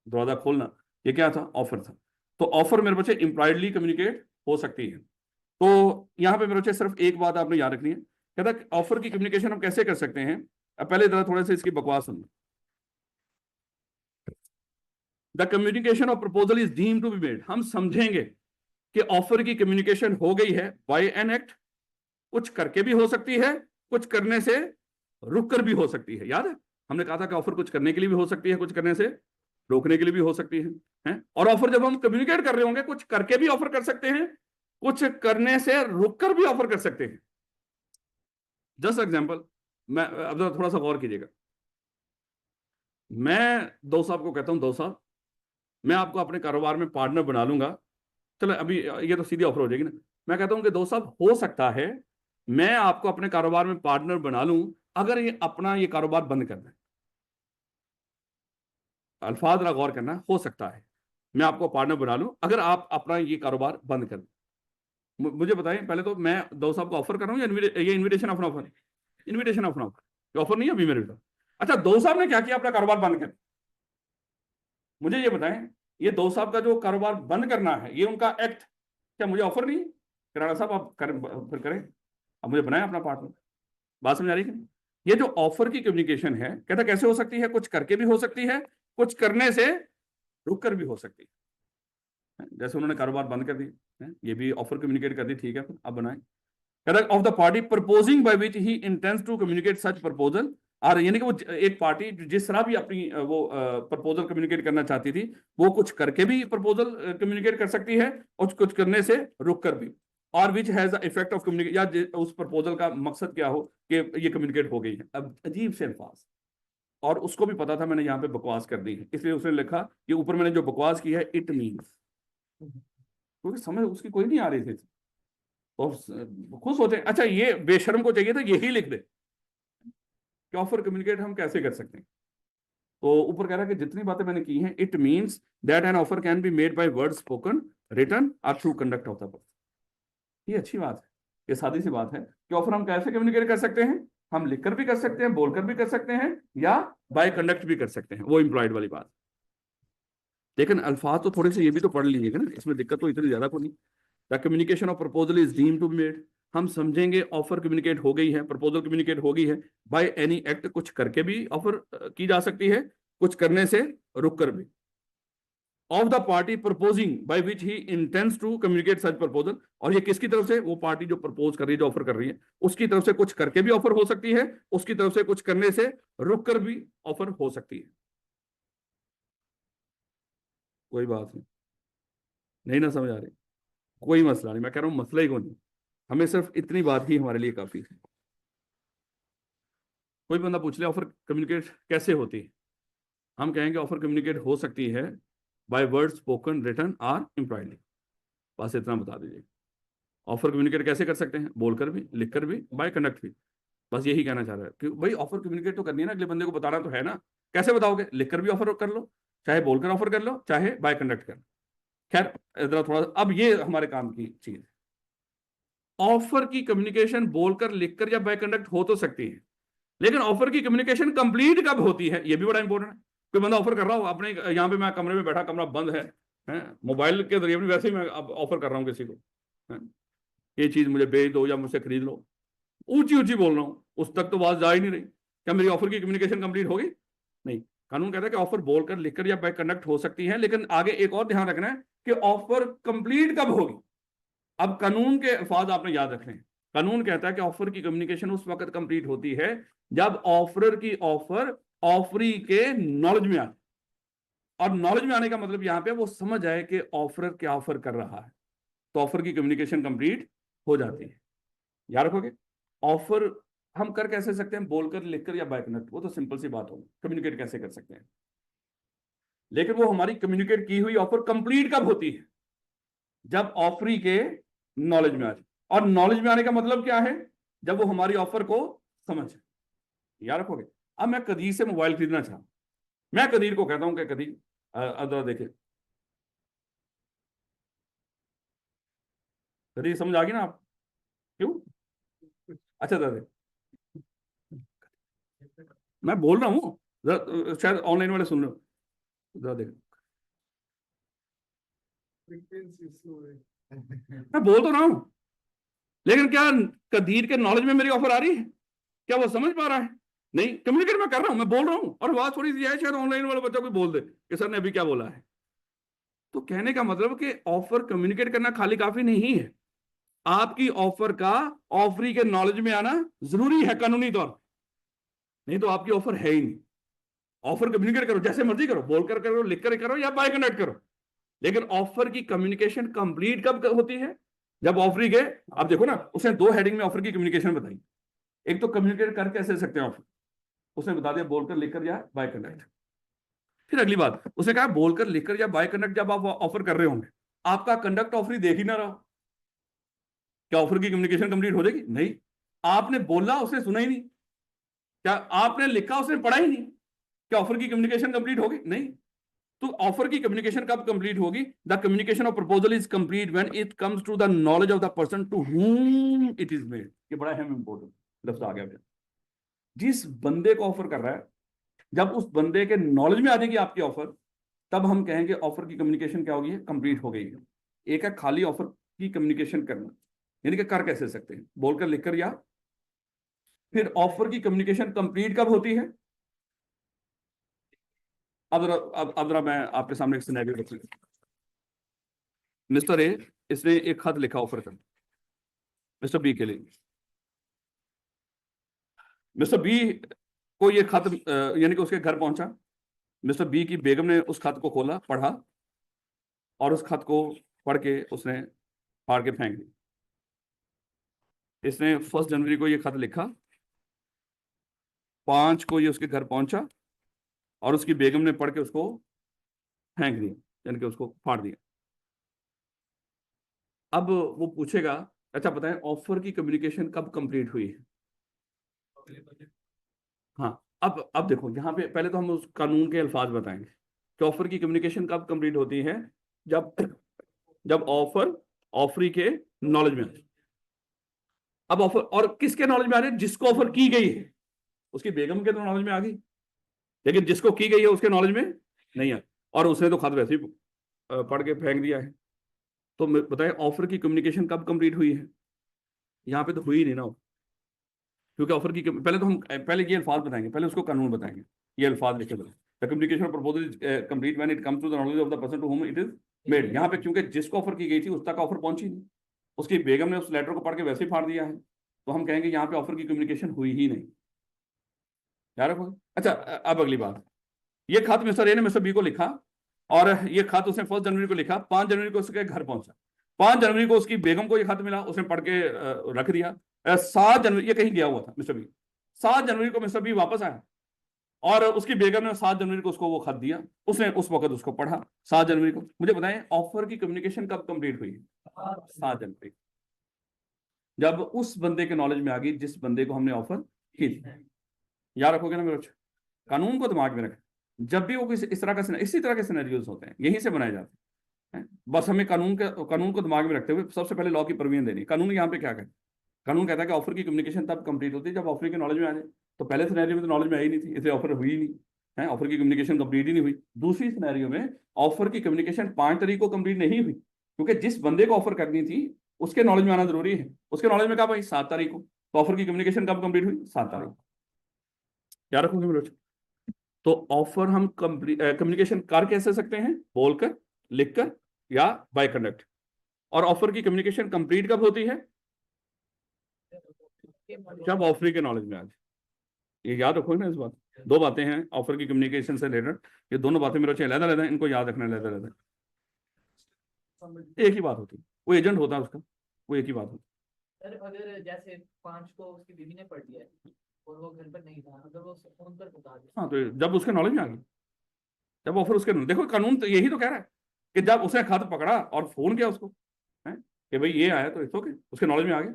दरवाजा खोलना, ये क्या था, ऑफर था। तो ऑफर मेरे बच्चे इम्प्लॉयडली कम्युनिकेट हो सकती है। तो यहाँ पे मेरे बच्चे सिर्फ एक बात आपने याद रखनी है, कहता ऑफर की कम्युनिकेशन हम कैसे कर सकते हैं। अब पहले जरा थोड़े से इसकी बकवास सुन। The communication of proposal is deemed to be made, हम समझेंगे कि ऑफर की कम्युनिकेशन हो गई है बाय एन एक्ट। कुछ करके भी हो सकती है, कुछ करने से रुक कर भी हो सकती है। याद है हमने कहा था कि ऑफर कुछ करने के लिए भी हो सकती है, कुछ करने से रोकने के लिए भी हो सकती है? और ऑफर जब हम कम्युनिकेट कर रहे होंगे, कुछ करके भी ऑफर कर सकते हैं, कुछ करने से रुक कर भी ऑफर कर सकते हैं। जस्ट एग्जाम्पल, मैं अब थोड़ा सा गौर कीजिएगा। मैं दो साहब को कहता हूं, दो साहब मैं आपको अपने कारोबार में पार्टनर बना लूंगा। चलो अभी ये तो सीधी ऑफर हो जाएगी ना। मैं कहता हूं कि दो साहब हो सकता है मैं आपको अपने कारोबार में पार्टनर बना लूं अगर ये अपना ये कारोबार बंद कर दें। अल्फाज जरा गौर करना, हो सकता है मैं आपको पार्टनर बना लूं अगर आप अपना ये कारोबार बंद कर दें। मुझे बताएं पहले तो, मैं दो साहब को ऑफर कर रहा हूं या ये invitation of offer? Invitation of offer, offer नहीं है अभी मेरे पास। अच्छा दो साहब ने क्या किया, अपना कारोबार बंद कर। मुझे ये बताएं ये दो साहब का जो कारोबार बंद करना है, ये उनका एक्ट, क्या मुझे ऑफर नहीं किराना साहब आप करें, फिर करें, अब मुझे बनाए अपना पार्टनर। बात समझ आ रही है? ये जो ऑफर की कम्युनिकेशन है, कहता कैसे हो सकती है, कुछ करके भी हो सकती है, कुछ करने से रुक कर भी हो सकती है। जैसे उन्होंने कारोबार बंद कर दिया, ये भी ऑफर कम्युनिकेट कर दी, ठीक है, अब बनाए। Of the party proposing by which he intends to communicate such proposal, और यानी कि वो एक पार्टी जिस तरह भी अपनी वो प्रपोजल कम्युनिकेट करना चाहती थी, वो कुछ करके भी प्रपोजल कम्युनिकेट कर सकती है और कुछ करने से रुक कर भी, और which has the effect of communicate, या उस प्रपोजल का मकसद क्या हो कि ये कम्युनिकेट हो गई है। अब अजीब से अल्फाज, और उसको भी पता था मैंने यहाँ पे बकवास कर दी है, इसलिए उसने लिखा कि ऊपर मैंने जो बकवास की है इट मीन्स, क्योंकि समझ उसकी कोई नहीं आ रही थी। और खुद सोचे, अच्छा ये बेशर्म को चाहिए था यही लिख दे कि ऑफर कम्युनिकेट हम कैसे कर सकते हैं। तो ऊपर कह रहा है कि जितनी बातें मैंने की हैं, it means that an offer can be made by word spoken, written और through conduct of the person. ये अच्छी बात है, ये सादी सी बात है कि ऑफर हम कैसे कम्युनिकेट कर सकते हैं, हम लिखकर भी कर सकते हैं, बोलकर भी कर सकते हैं, या बाय कंडक्ट भी कर सकते हैं, वो इंप्लॉयड वाली बात। लेकिन अल्फाज तो थोड़े से ये भी तो पढ़ लीजिएगा ना, इसमें दिक्कत तो इतनी ज्यादा को नहीं। The communication of proposal is deemed to be made, हम समझेंगे ऑफर कम्युनिकेट हो गई है, प्रपोजल कम्युनिकेट हो गई है बाय एनी एक्ट, कुछ करके भी ऑफर की जा सकती है, कुछ करने से रुक कर भी, of the party proposing by which he intends to communicate such proposal, और ये किसकी तरफ से, वो पार्टी जो प्रपोज कर रही है, जो ऑफर कर रही है, उसकी तरफ से कुछ करके भी ऑफर हो सकती है, उसकी तरफ से कुछ करने से रुक कर भी ऑफर हो सकती है। कोई बात नहीं, नहीं ना समझ आ रही, कोई मसला नहीं, मैं कह रहा हूं मसला ही कौन नहीं, हमें सिर्फ इतनी बात ही हमारे लिए काफी है। कोई बंदा पूछ ले ऑफर कम्युनिकेट कैसे होती है, हम कहेंगे ऑफर कम्युनिकेट हो सकती है बाय वर्ड स्पोकन, रिटन और इम्प्लॉयडली, बस इतना बता दीजिए। ऑफर कम्युनिकेट कैसे कर सकते हैं, बोलकर भी, लिखकर भी, बाय कंडक्ट भी, बस यही कहना चाह रहा है कि भाई ऑफर कम्युनिकेट तो करनी है ना, अगले बंदे को बताना तो है ना, कैसे बताओगे, लिखकर भी ऑफर कर लो, चाहे बोलकर ऑफर कर लो, चाहे बाय कंडक्ट कर लो। खैर इधर थोड़ा, अब ये हमारे काम की चीज है, ऑफर की कम्युनिकेशन बोलकर, लिखकर या बाय कंडक्ट हो तो सकती है, लेकिन ऑफर की कम्युनिकेशन कंप्लीट कब होती है, ये भी बड़ा इंपॉर्टेंट है। कोई बंदा ऑफर कर रहा हो अपने, यहाँ पे मैं कमरे में बैठा, कमरा बंद है, मोबाइल के जरिए भी वैसे ही मैं अब ऑफर कर रहा हूँ किसी को, है? ये चीज मुझे बेच दो या मुझसे खरीद लो, ऊंची ऊंची बोल रहा हूँ, उस तक तो बात जा ही नहीं रही, क्या मेरी ऑफर की कम्युनिकेशन कंप्लीट होगी? नहीं। कानून कहता है कि ऑफर बोलकर, लिखकर या बाय कंडक्ट हो सकती है, लेकिन आगे एक और ध्यान रखना है कि ऑफर कंप्लीट कब होगी। अब कानून के अल्फाज आपने याद रखने हैं। कानून कहता है कि ऑफर की कम्युनिकेशन उस वक्त कंप्लीट होती है जब ऑफरर की ऑफर ऑफरी के नॉलेज में आए, और नॉलेज में आने का मतलब यहां पे वो समझ आए कि ऑफरर क्या ऑफर कर रहा है, तो ऑफर की कम्युनिकेशन कंप्लीट हो जाती है। याद रखोगे, ऑफर हम कर कैसे सकते हैं, बोलकर, लिखकर या बाय कनेक्ट, वो तो सिंपल सी बात होगी, कम्युनिकेट कैसे कर सकते हैं, लेकिन वो हमारी कम्युनिकेट की हुई ऑफर कंप्लीट कब होती है, जब ऑफरी के नॉलेज में आ जाए। और नॉलेज में आने का मतलब क्या है, जब वो हमारी ऑफर को समझ। याद रखोगे। अब मैं कदीर से मोबाइल खरीदना चाहूं, मैं कदीर को कहता हूं कि कदीर अदरा देखे, कदीर समझ आ गई ना आप, क्यों? अच्छा दादा, मैं बोल रहा हूँ, शायद ऑनलाइन वाले सुन रहे हो, जरा देख, मैं बोल तो रहा हूं, लेकिन क्या कदीर के नॉलेज में मेरी ऑफर आ रही है, क्या वो समझ पा रहा है? नहीं, कम्युनिकेट मैं कर रहा हूं, मैं बोल रहा हूं, और बात थोड़ी सी है, शायद ऑनलाइन वाला बच्चा कोई बोल दे कि सर ने अभी क्या बोला है। तो कहने का मतलब कि ऑफर कम्युनिकेट करना खाली काफी नहीं है, आपकी ऑफर का ऑफरी के नॉलेज में आना जरूरी है कानूनी तौर, नहीं तो आपकी ऑफर है ही नहीं। ऑफर कम्युनिकेट करो, जैसे मर्जी करो, बोलकर करो, लिखकर करो या बाय कनेक्ट करो, लेकिन ऑफर की कम्युनिकेशन कंप्लीट कब होती है, जब ऑफरी के, आप देखो ना, उसने दो हेडिंग में ऑफर की कम्युनिकेशन बताई। एक तो कम्युनिकेट कर कैसे सकते हैं ऑफर, उसने बता दिया बोलकर, लिखकर या बाय कनेक्ट। फिर अगली बात उसने कहा, बोलकर, लिखकर या बाय कनेक्ट जब आप ऑफर कर रहे होंगे, आपका कंडक्ट ऑफरी देख ही ना रहा, क्या ऑफर की कम्युनिकेशन कंप्लीट हो जाएगी? नहीं। आपने बोला, उसने सुना ही नहीं, क्या आपने लिखा, उसने पढ़ा ही नहीं, क्या ऑफर की कम्युनिकेशन कंप्लीट होगी? नहीं। तो ऑफर की कम्युनिकेशन कब कंप्लीट होगी, the communication of proposal is complete when it comes to the knowledge of the person to whom it is made. ये बड़ा अहम इंपॉर्टेंट लफ्ज आ गया, जिस बंदे को ऑफर कर रहा है, जब उस बंदे के नॉलेज में आ जाएगी आपकी ऑफर, तब हम कहेंगे ऑफर की कम्युनिकेशन क्या होगी, कंप्लीट हो गई है। एक है खाली ऑफर की कम्युनिकेशन करना, यानी कि कर कैसे सकते हैं, बोलकर, लिखकर, या फिर ऑफर की कम्युनिकेशन कंप्लीट कब होती है। अब जरा मैं आपके सामने एक सिनेरियो रखूंगा। मिस्टर ए, इसने एक खत लिखा ऑफर कर मिस्टर बी के लिए। मिस्टर बी को ये खत यानी कि उसके घर पहुंचा। मिस्टर बी की बेगम ने उस खत को खोला, पढ़ा, और उस खत को पढ़ के उसने फाड़ के फेंक दी। इसने 1 जनवरी को ये खत लिखा, 5 को ये उसके घर पहुंचा, और उसकी बेगम ने पढ़ के उसको फेंक दिया, यानी कि उसको फाड़ दिया। अब वो पूछेगा, अच्छा बताएं ऑफर की कम्युनिकेशन कब कंप्लीट हुई है। हाँ, अब देखो यहाँ पे पहले तो हम उस कानून के अल्फाज बताएंगे कि ऑफर की कम्युनिकेशन कब कंप्लीट होती है। जब जब ऑफर ऑफरी के नॉलेज में आ जाए। अब ऑफर और किसके नॉलेज में आ रही है, जिसको ऑफर की गई है उसकी बेगम के तो नॉलेज में आ गई, लेकिन जिसको की गई है उसके नॉलेज में नहीं आ, और उसने तो खत वैसे ही पढ़ के फेंक दिया है। तो बताए ऑफर की कम्युनिकेशन कब कंप्लीट हुई है। यहाँ पे तो हुई नहीं ना, क्योंकि ऑफर की पहले तो हम पहले ये अल्फाज बताएंगे, पहले उसको कानून बताएंगे। ये अल्फाज लिखे बताए, the communication proposal is complete when it comes to the knowledge of the person to whom it is made. यहाँ पे क्योंकि जिसको ऑफर की गई थी उस तक ऑफर पहुंची नहीं, उसकी बेगम ने उस लेटर को पढ़ के वैसे ही फाड़ दिया है, तो हम कहेंगे यहाँ पे ऑफर की कम्युनिकेशन हुई ही नहीं। याद रखो। अच्छा, अब अगली बात, ये खत मिस्टर ए ने मिस्टर बी को लिखा, और ये खत उसने 1 जनवरी को लिखा, 5 जनवरी को उसके घर पहुंचा। 5 जनवरी को उसकी बेगम को ये खत मिला, उसने पढ़ के रख दिया। 7 जनवरी, ये कहीं गया हुआ था मिस्टर बी, 7 जनवरी को मिस्टर बी वापस आया, और उसकी बेगम ने 7 जनवरी को उसको वो खत दिया, उसने उस वक्त उसको पढ़ा 7 जनवरी को। मुझे बताएं ऑफर की कम्युनिकेशन कब कंप्लीट हुई। 7 जनवरी, जब उस बंदे के नॉलेज में आ गई जिस बंदे को हमने ऑफर की थी। याद रखोगे ना मेरे बच्चे, कानून को दिमाग में रखें। जब भी वो इस तरह का इसी तरह के सिनेरियोज होते हैं, यहीं से बनाए जाते हैं। बस हमें कानून को दिमाग में रखते हुए सबसे पहले लॉ की परवीन देनी। कानून यहाँ पे क्या कहता है, कानून कहता है कि ऑफर की कम्युनिकेशन तब कंप्लीट होती है जब ऑफर के नॉलेज में आ जाए। तो पहले सिनेरियो में तो नॉलेज में आई नहीं थी, इसलिए ऑफर हुई ही नहीं है, ऑफर की कम्युनिकेशन कंप्लीट ही नहीं हुई। दूसरी सिनेरियो में ऑफर की कम्युनिकेशन 5 तारीख को कंप्लीट नहीं हुई, क्योंकि जिस बंदे को ऑफर करनी थी उसके नॉलेज में आना जरूरी है। उसके नॉलेज में कहा भाई 7 तारीख को, तो ऑफर की कम्युनिकेशन कब कंप्लीट हुई, 7 तारीख को। क्या रखोगे मेरे बच्चे। तो ऑफर हम कम्युनिकेशन कर कैसे सकते हैं, बोलकर, लिखकर, या बाय कंडक्ट। और ऑफर की कम्युनिकेशन कंप्लीट कब होती है, जब ऑफर के नॉलेज में आ जाए। ये याद रखो ना इस बात। दो बातें हैं ऑफर की कम्युनिकेशन से रिलेटेड, ये दोनों बातें मेरे बच्चे अलग अलग हैं, इनको याद रखना अलग अलग है। एक ही बात होती है, वो एजेंट होता है उसका, वो एक ही बात होती सर अगर जैसे 5 को उसकी बीवी ने पढ़ लिया है और वो घर पर नहीं था, अगर वो फोन पर बता दे। है। हाँ, तो जब उसके नॉलेज में आ गई, जब ऑफर उसके, देखो कानून तो यही तो कह रहा है कि जब उसने खत पकड़ा और फोन किया उसको, है कि भाई ये आया, तो इट्स ओके, उसके नॉलेज में आ गया,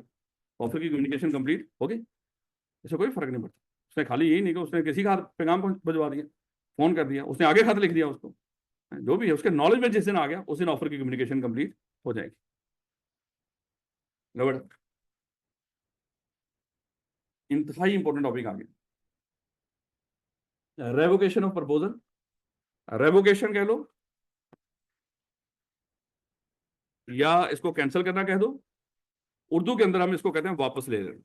ऑफर की कम्युनिकेशन कंप्लीट हो गई। इससे कोई फर्क नहीं पड़ता। उसने खाली यही नहीं कि उसने किसी का हाथ पैगाम भिजवा दिया, फोन कर दिया, उसने आगे खत लिख दिया उसको, जो भी है उसके नॉलेज में जिस दिन आ गया उस दिन ऑफर की कम्युनिकेशन कंप्लीट हो जाएगी। गड़बड़, इंतहाई इंपॉर्टेंट टॉपिक आ गया, रेवोकेशन ऑफ प्रपोजल। रेवोकेशन कह लो, या इसको कैंसिल करना कह दो। उर्दू के अंदर हम इसको कहते हैं वापस ले लेना,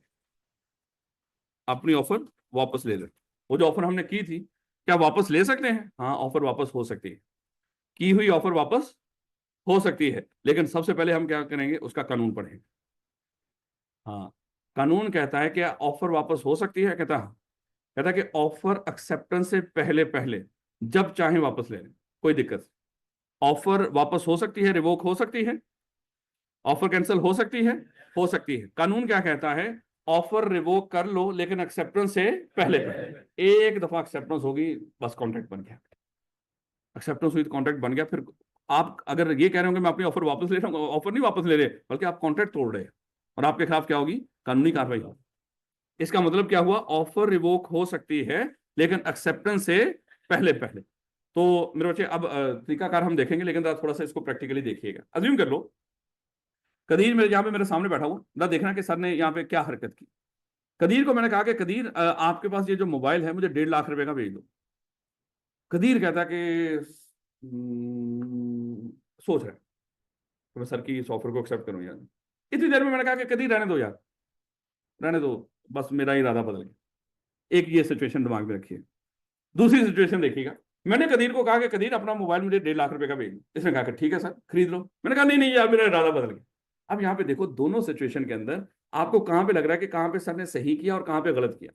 अपनी ऑफर वापस ले लेना। वो जो ऑफर हमने की थी, क्या वापस ले सकते हैं, हाँ ऑफर वापस हो सकती है, की हुई ऑफर वापस हो सकती है, लेकिन सबसे पहले हम क्या करेंगे, उसका कानून पढ़ेंगे। हाँ, कानून कहता है कि ऑफर वापस हो सकती है, कहता है कि ऑफर एक्सेप्टेंस से पहले पहले जब चाहे वापस ले लें, कोई दिक्कत। ऑफर वापस हो सकती है, रिवोक हो सकती है, ऑफर कैंसिल हो सकती है। कानून क्या कहता है, ऑफर रिवोक कर लो लेकिन एक्सेप्टेंस से पहले पहले। एक दफा एक्सेप्टेंस होगी, बस कॉन्ट्रैक्ट बन गया। एक्सेप्टेंस हुई तो कॉन्ट्रैक्ट बन गया। फिर आप अगर ये कह रहे हो कि मैं अपनी ऑफर वापस ले रहा हूँ, ऑफर नहीं वापस ले रहे, बल्कि आप कॉन्ट्रैक्ट तोड़ रहे हैं, और आपके खिलाफ क्या होगी, कानूनी कार्रवाई होगी। इसका मतलब क्या हुआ, ऑफर रिवोक हो सकती है लेकिन एक्सेप्टेंस से पहले पहले। तो मेरे बच्चे अब तरीकाकार हम देखेंगे, लेकिन थोड़ा सा इसको प्रैक्टिकली देखिएगा। अज्यूम कर लो कदीर मेरे यहाँ पे मेरे सामने बैठा हुआ ना, देखना कि सर ने यहाँ पे क्या हरकत की। कदीर को मैंने कहा कि कदीर आपके पास ये जो मोबाइल है मुझे 1.5 लाख रुपए का भेज दो। कदीर कहता कि सोच रहा है तो मैं सर की इस ऑफर को एक्सेप्ट करूं यार। इतनी देर में मैंने कहा कि कदीर रहने दो यार, रहने दो, बस मेरा इरादा बदल गया। एक ये सिचुएशन दिमाग में रखिए। दूसरी सिचुएशन देखिएगा, मैंने कदीर को कहा कि कदीर अपना मोबाइल मुझे 1.5 लाख का भेज दो। इसने कहा कि ठीक है सर खरीद लो। मैंने कहा नहीं नहीं यार मेरा इरादा बदल गया। अब यहाँ पे देखो दोनों सिचुएशन के अंदर आपको कहां पे लग रहा है कि कहां पे सर ने सही किया और कहां पे गलत किया।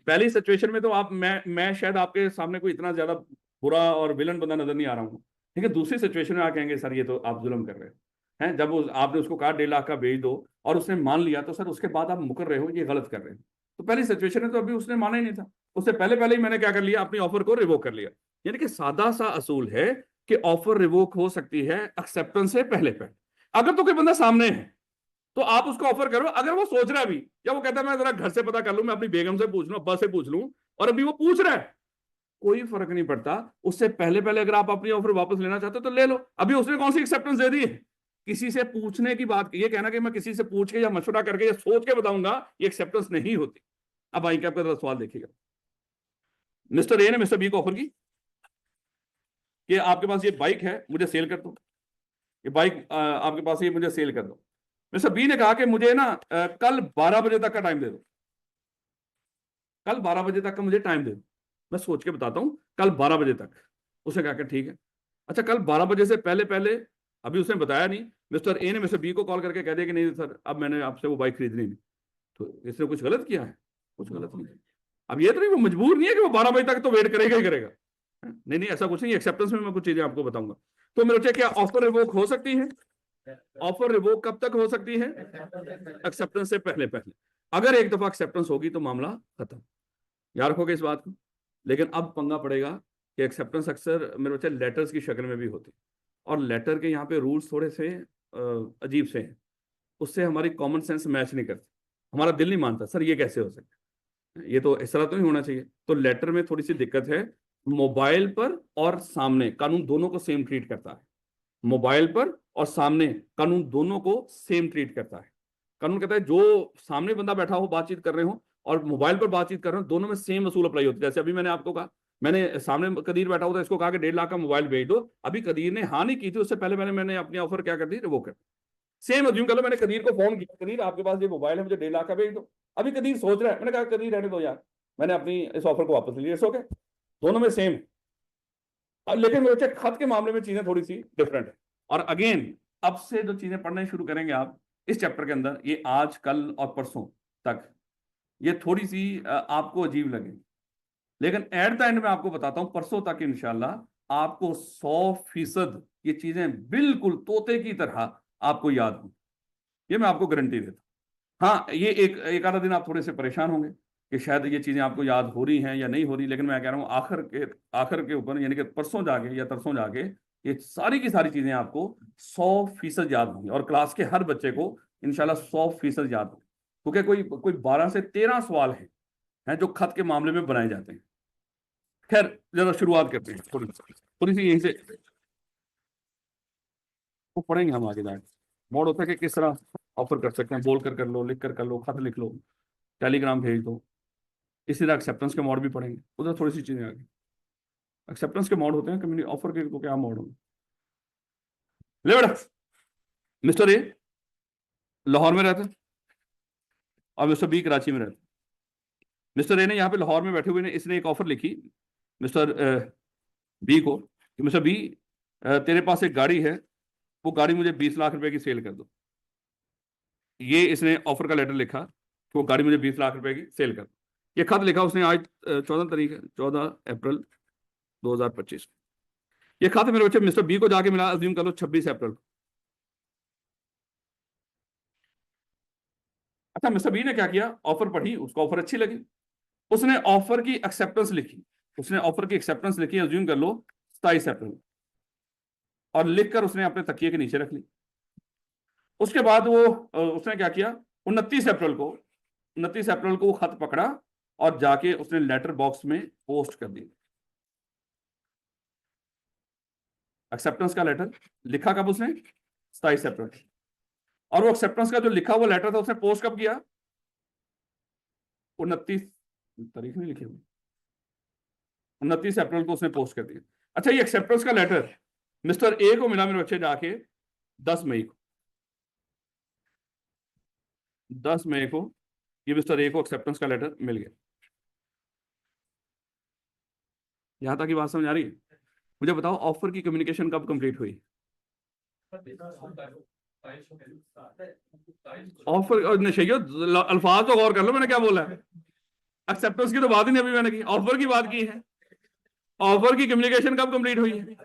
पहली सिचुएशन में तो आप मैं शायद आपके सामने कोई इतना ज्यादा बुरा और विलन बंदा नजर नहीं आ रहा हूँ, ठीक है। दूसरी सिचुएशन में आप कहेंगे सर ये तो आप जुल्म कर रहे हैं, जब आपने उसको कहा 1.5 लाख का भेज दो और उसने मान लिया, तो सर उसके बाद आप मुकर रहे हो, ये गलत कर रहे हो। तो पहली सिचुएशन है तो अभी उसने माना ही नहीं था, उससे पहले पहले ही मैंने क्या कर लिया, अपनी ऑफर को रिवोक कर लिया। यानी कि सादा सा असूल है कि ऑफर रिवोक हो सकती है एक्सेप्टेंस से पहले पहले। अगर तो कोई बंदा सामने है तो आप उसको ऑफर करो, अगर वो सोच रहा है अभी, या वो कहता है मैं जरा घर से पता कर लूं, मैं अपनी बेगम से पूछ लूं, अब्बा से पूछ लूं, और अभी वो पूछ रहा है, कोई फर्क नहीं पड़ता। उससे पहले पहले अगर आप अपनी ऑफर वापस लेना चाहते हो तो ले लो। अभी उसने कौन सी एक्सेप्टेंस दे दी है? किसी से पूछने की बात, ये कहना कि मैं किसी से पूछ के या मशवरा करके या सोच के बताऊंगा, ये एक्सेप्टेंस नहीं होती। अब आई कैप का सवाल देखिएगा। मिस्टर ए ने मिस्टर बी को ऑफर की कि आपके पास ये बाइक है, मुझे सेल कर दो, ये बाइक आपके पास ये मुझे सेल कर दो। मिस्टर बी ने कहा कि मुझे ना कल 12 बजे तक का टाइम दे दो, कल 12 बजे तक का मुझे टाइम दे दो, मैं सोच के बताता हूं, कल 12 बजे तक। उसने कहा कि ठीक है। अच्छा कल 12 बजे से पहले पहले, अभी उसने बताया नहीं, मिस्टर ए ने मिस्टर बी को कॉल करके कह दिया कि नहीं सर अब मैंने आपसे वो बाइक खरीदनी नहीं। तो इसने कुछ गलत किया है? कुछ गलत नहीं। अब ये तो नहीं, वो मजबूर नहीं है कि वो 12 बजे तक तो वेट करेगा ही करेगा। नहीं नहीं ऐसा कुछ नहीं, एक्सेप्टेंस में मैं कुछ चीजें आपको बताऊंगा। तो मेरे बच्चे क्या ऑफर रिवोक हो सकती है? ऑफर रिवोक कब तक हो सकती है? एक्सेप्टेंस से पहले पहले। अगर एक दफा एक्सेप्टेंस होगी तो मामला खत्म। याद रखोगे इस बात को। लेकिन अब पंगा पड़ेगा कि एक्सेप्टेंस अक्सर मेरे बच्चे लेटर्स की शक्ल में भी होती है, और लेटर के यहाँ पे रूल्स थोड़े से अजीब से हैं, उससे हमारी कॉमन सेंस मैच नहीं करती। हमारा दिल नहीं मानता सर ये कैसे हो सकता है, ये तो इस तरह तो नहीं होना चाहिए। तो लेटर में थोड़ी सी दिक्कत है। मोबाइल पर और सामने कानून दोनों को सेम ट्रीट करता है। मोबाइल पर और सामने कानून दोनों को सेम ट्रीट करता है। कानून कहता है जो सामने बंदा बैठा हो, बातचीत कर रहे हो, और मोबाइल पर बातचीत कर रहे हो, दोनों में सेम असूल अप्लाई होती है। जैसे अभी मैंने आपको कहा, मैंने सामने कदीर बैठा हुआ था, इसको कहा कि 1.5 लाख का मोबाइल भेज दो, अभी कदीर ने हाँ नहीं की थी, उससे पहले पहले मैंने अपनी ऑफर क्या कर दी, वो कर। सेम अज्यूम कर लो मैंने कदीर को फोन किया, कदीर आपके पास ये मोबाइल है, मुझे 1.5 लाख का भेज दो। अभी कदीर सोच रहा है, मैंने कहा कदीर रहने दो यार, मैंने अपनी इस ऑफर को वापस लिया, ओके। दोनों में सेम। अब लेकिन मेरे खत के मामले में चीजें थोड़ी सी डिफरेंट है। और अगेन अब से जो चीजें पढ़ने शुरू करेंगे आप इस चैप्टर के अंदर, ये आज कल और परसों तक ये थोड़ी सी आपको अजीब लगेगी, लेकिन एट द एंड में आपको बताता हूं परसों तक इंशाल्लाह आपको 100% ये चीजें बिल्कुल तोते की तरह आपको याद हों। ये मैं आपको गारंटी देता हूं। हाँ ये एक आधा दिन आप थोड़े से परेशान होंगे कि शायद ये चीजें आपको याद हो रही हैं या नहीं हो रही, लेकिन मैं कह रहा हूं आखिर के ऊपर, यानी कि परसों जाके या तरसों जाके ये सारी की सारी चीजें आपको 100% याद होंगी, और क्लास के हर बच्चे को इंशाल्लाह 100% याद होंगे। क्योंकि कोई कोई 12 से 13 सवाल हैं जो खत के मामले में बनाए जाते हैं। खैर जरा शुरुआत करते हैं, थोड़ी सी यहीं से वो पढ़ेंगे हम आगे जाके। मोड होता है कि किस तरह ऑफर कर सकते हैं, बोल कर लो, लिख कर लो, खत लिख लो, टेलीग्राम भेज दो। इसी तरह एक्सेप्टेंस के मोड भी पढ़ेंगे, उधर थोड़ी सी चीजें आगे। एक्सेप्टेंस के मोड होते हैं, कम्युनिटी ऑफर के तो क्या मोड होंगे। ले बेटा, मिस्टर ए लाहौर में रहता है और मिस्टर बी कराची में रहता है। मिस्टर ए ने यहाँ पे लाहौर में बैठे हुए ने इसने एक ऑफर लिखी मिस्टर बी को कि मिस्टर बी तेरे पास एक गाड़ी है, वो गाड़ी मुझे 20 लाख रुपए की सेल कर दो। ये इसने ऑफर का लेटर लिखा कि वो गाड़ी मुझे 20 लाख रुपए की सेल कर दो। ये खत लिखा उसने आज 14 तारीख है, 14 अप्रैल 2025। ये खत मेरे बच्चे मिस्टर बी को जाके मिला, अज्यूम कर लो 26 अप्रैल को। अच्छा मिस्टर बी ने क्या किया, ऑफर पढ़ी, उसको ऑफर अच्छी लगी, उसने ऑफर की एक्सेप्टेंस लिखी, उसने ऑफर की एक्सेप्टेंस लिखी, अज्यूम कर लो 27 अप्रैल, और लिखकर उसने अपने तकिए के नीचे रख ली। उसके बाद वो उसने क्या किया, 29 अप्रैल को वो खत पकड़ा और जाके उसने लेटर बॉक्स में पोस्ट कर दिया। एक्सेप्टेंस का लेटर लिखा कब उसने, 27 अप्रैल। और वो एक्सेप्टेंस का जो लिखा वो लेटर था उसने पोस्ट कब किया, 29 तारीख नहीं लिखी हुई, 29 अप्रैल को उसने पोस्ट कर दिया। अच्छा, ये एक्सेप्टेंस का लेटर मिस्टर ए को मिला मेरे बच्चे जाके 10 मई को। 10 मई को ये मिस्टर ए को एक्सेप्टेंस का लेटर मिल गया। यहां तक की बात समझ आ रही है? मुझे बताओ ऑफर की कम्युनिकेशन कब कंप्लीट हुई? ऑफर नहीं, अल्फाज तो गौर कर लो, मैंने क्या बोला है। एक्सेप्टेंस की तो बात ही नहीं अभी मैंने की, ऑफर की बात की है। ऑफर की कम्युनिकेशन कब कंप्लीट हुई है?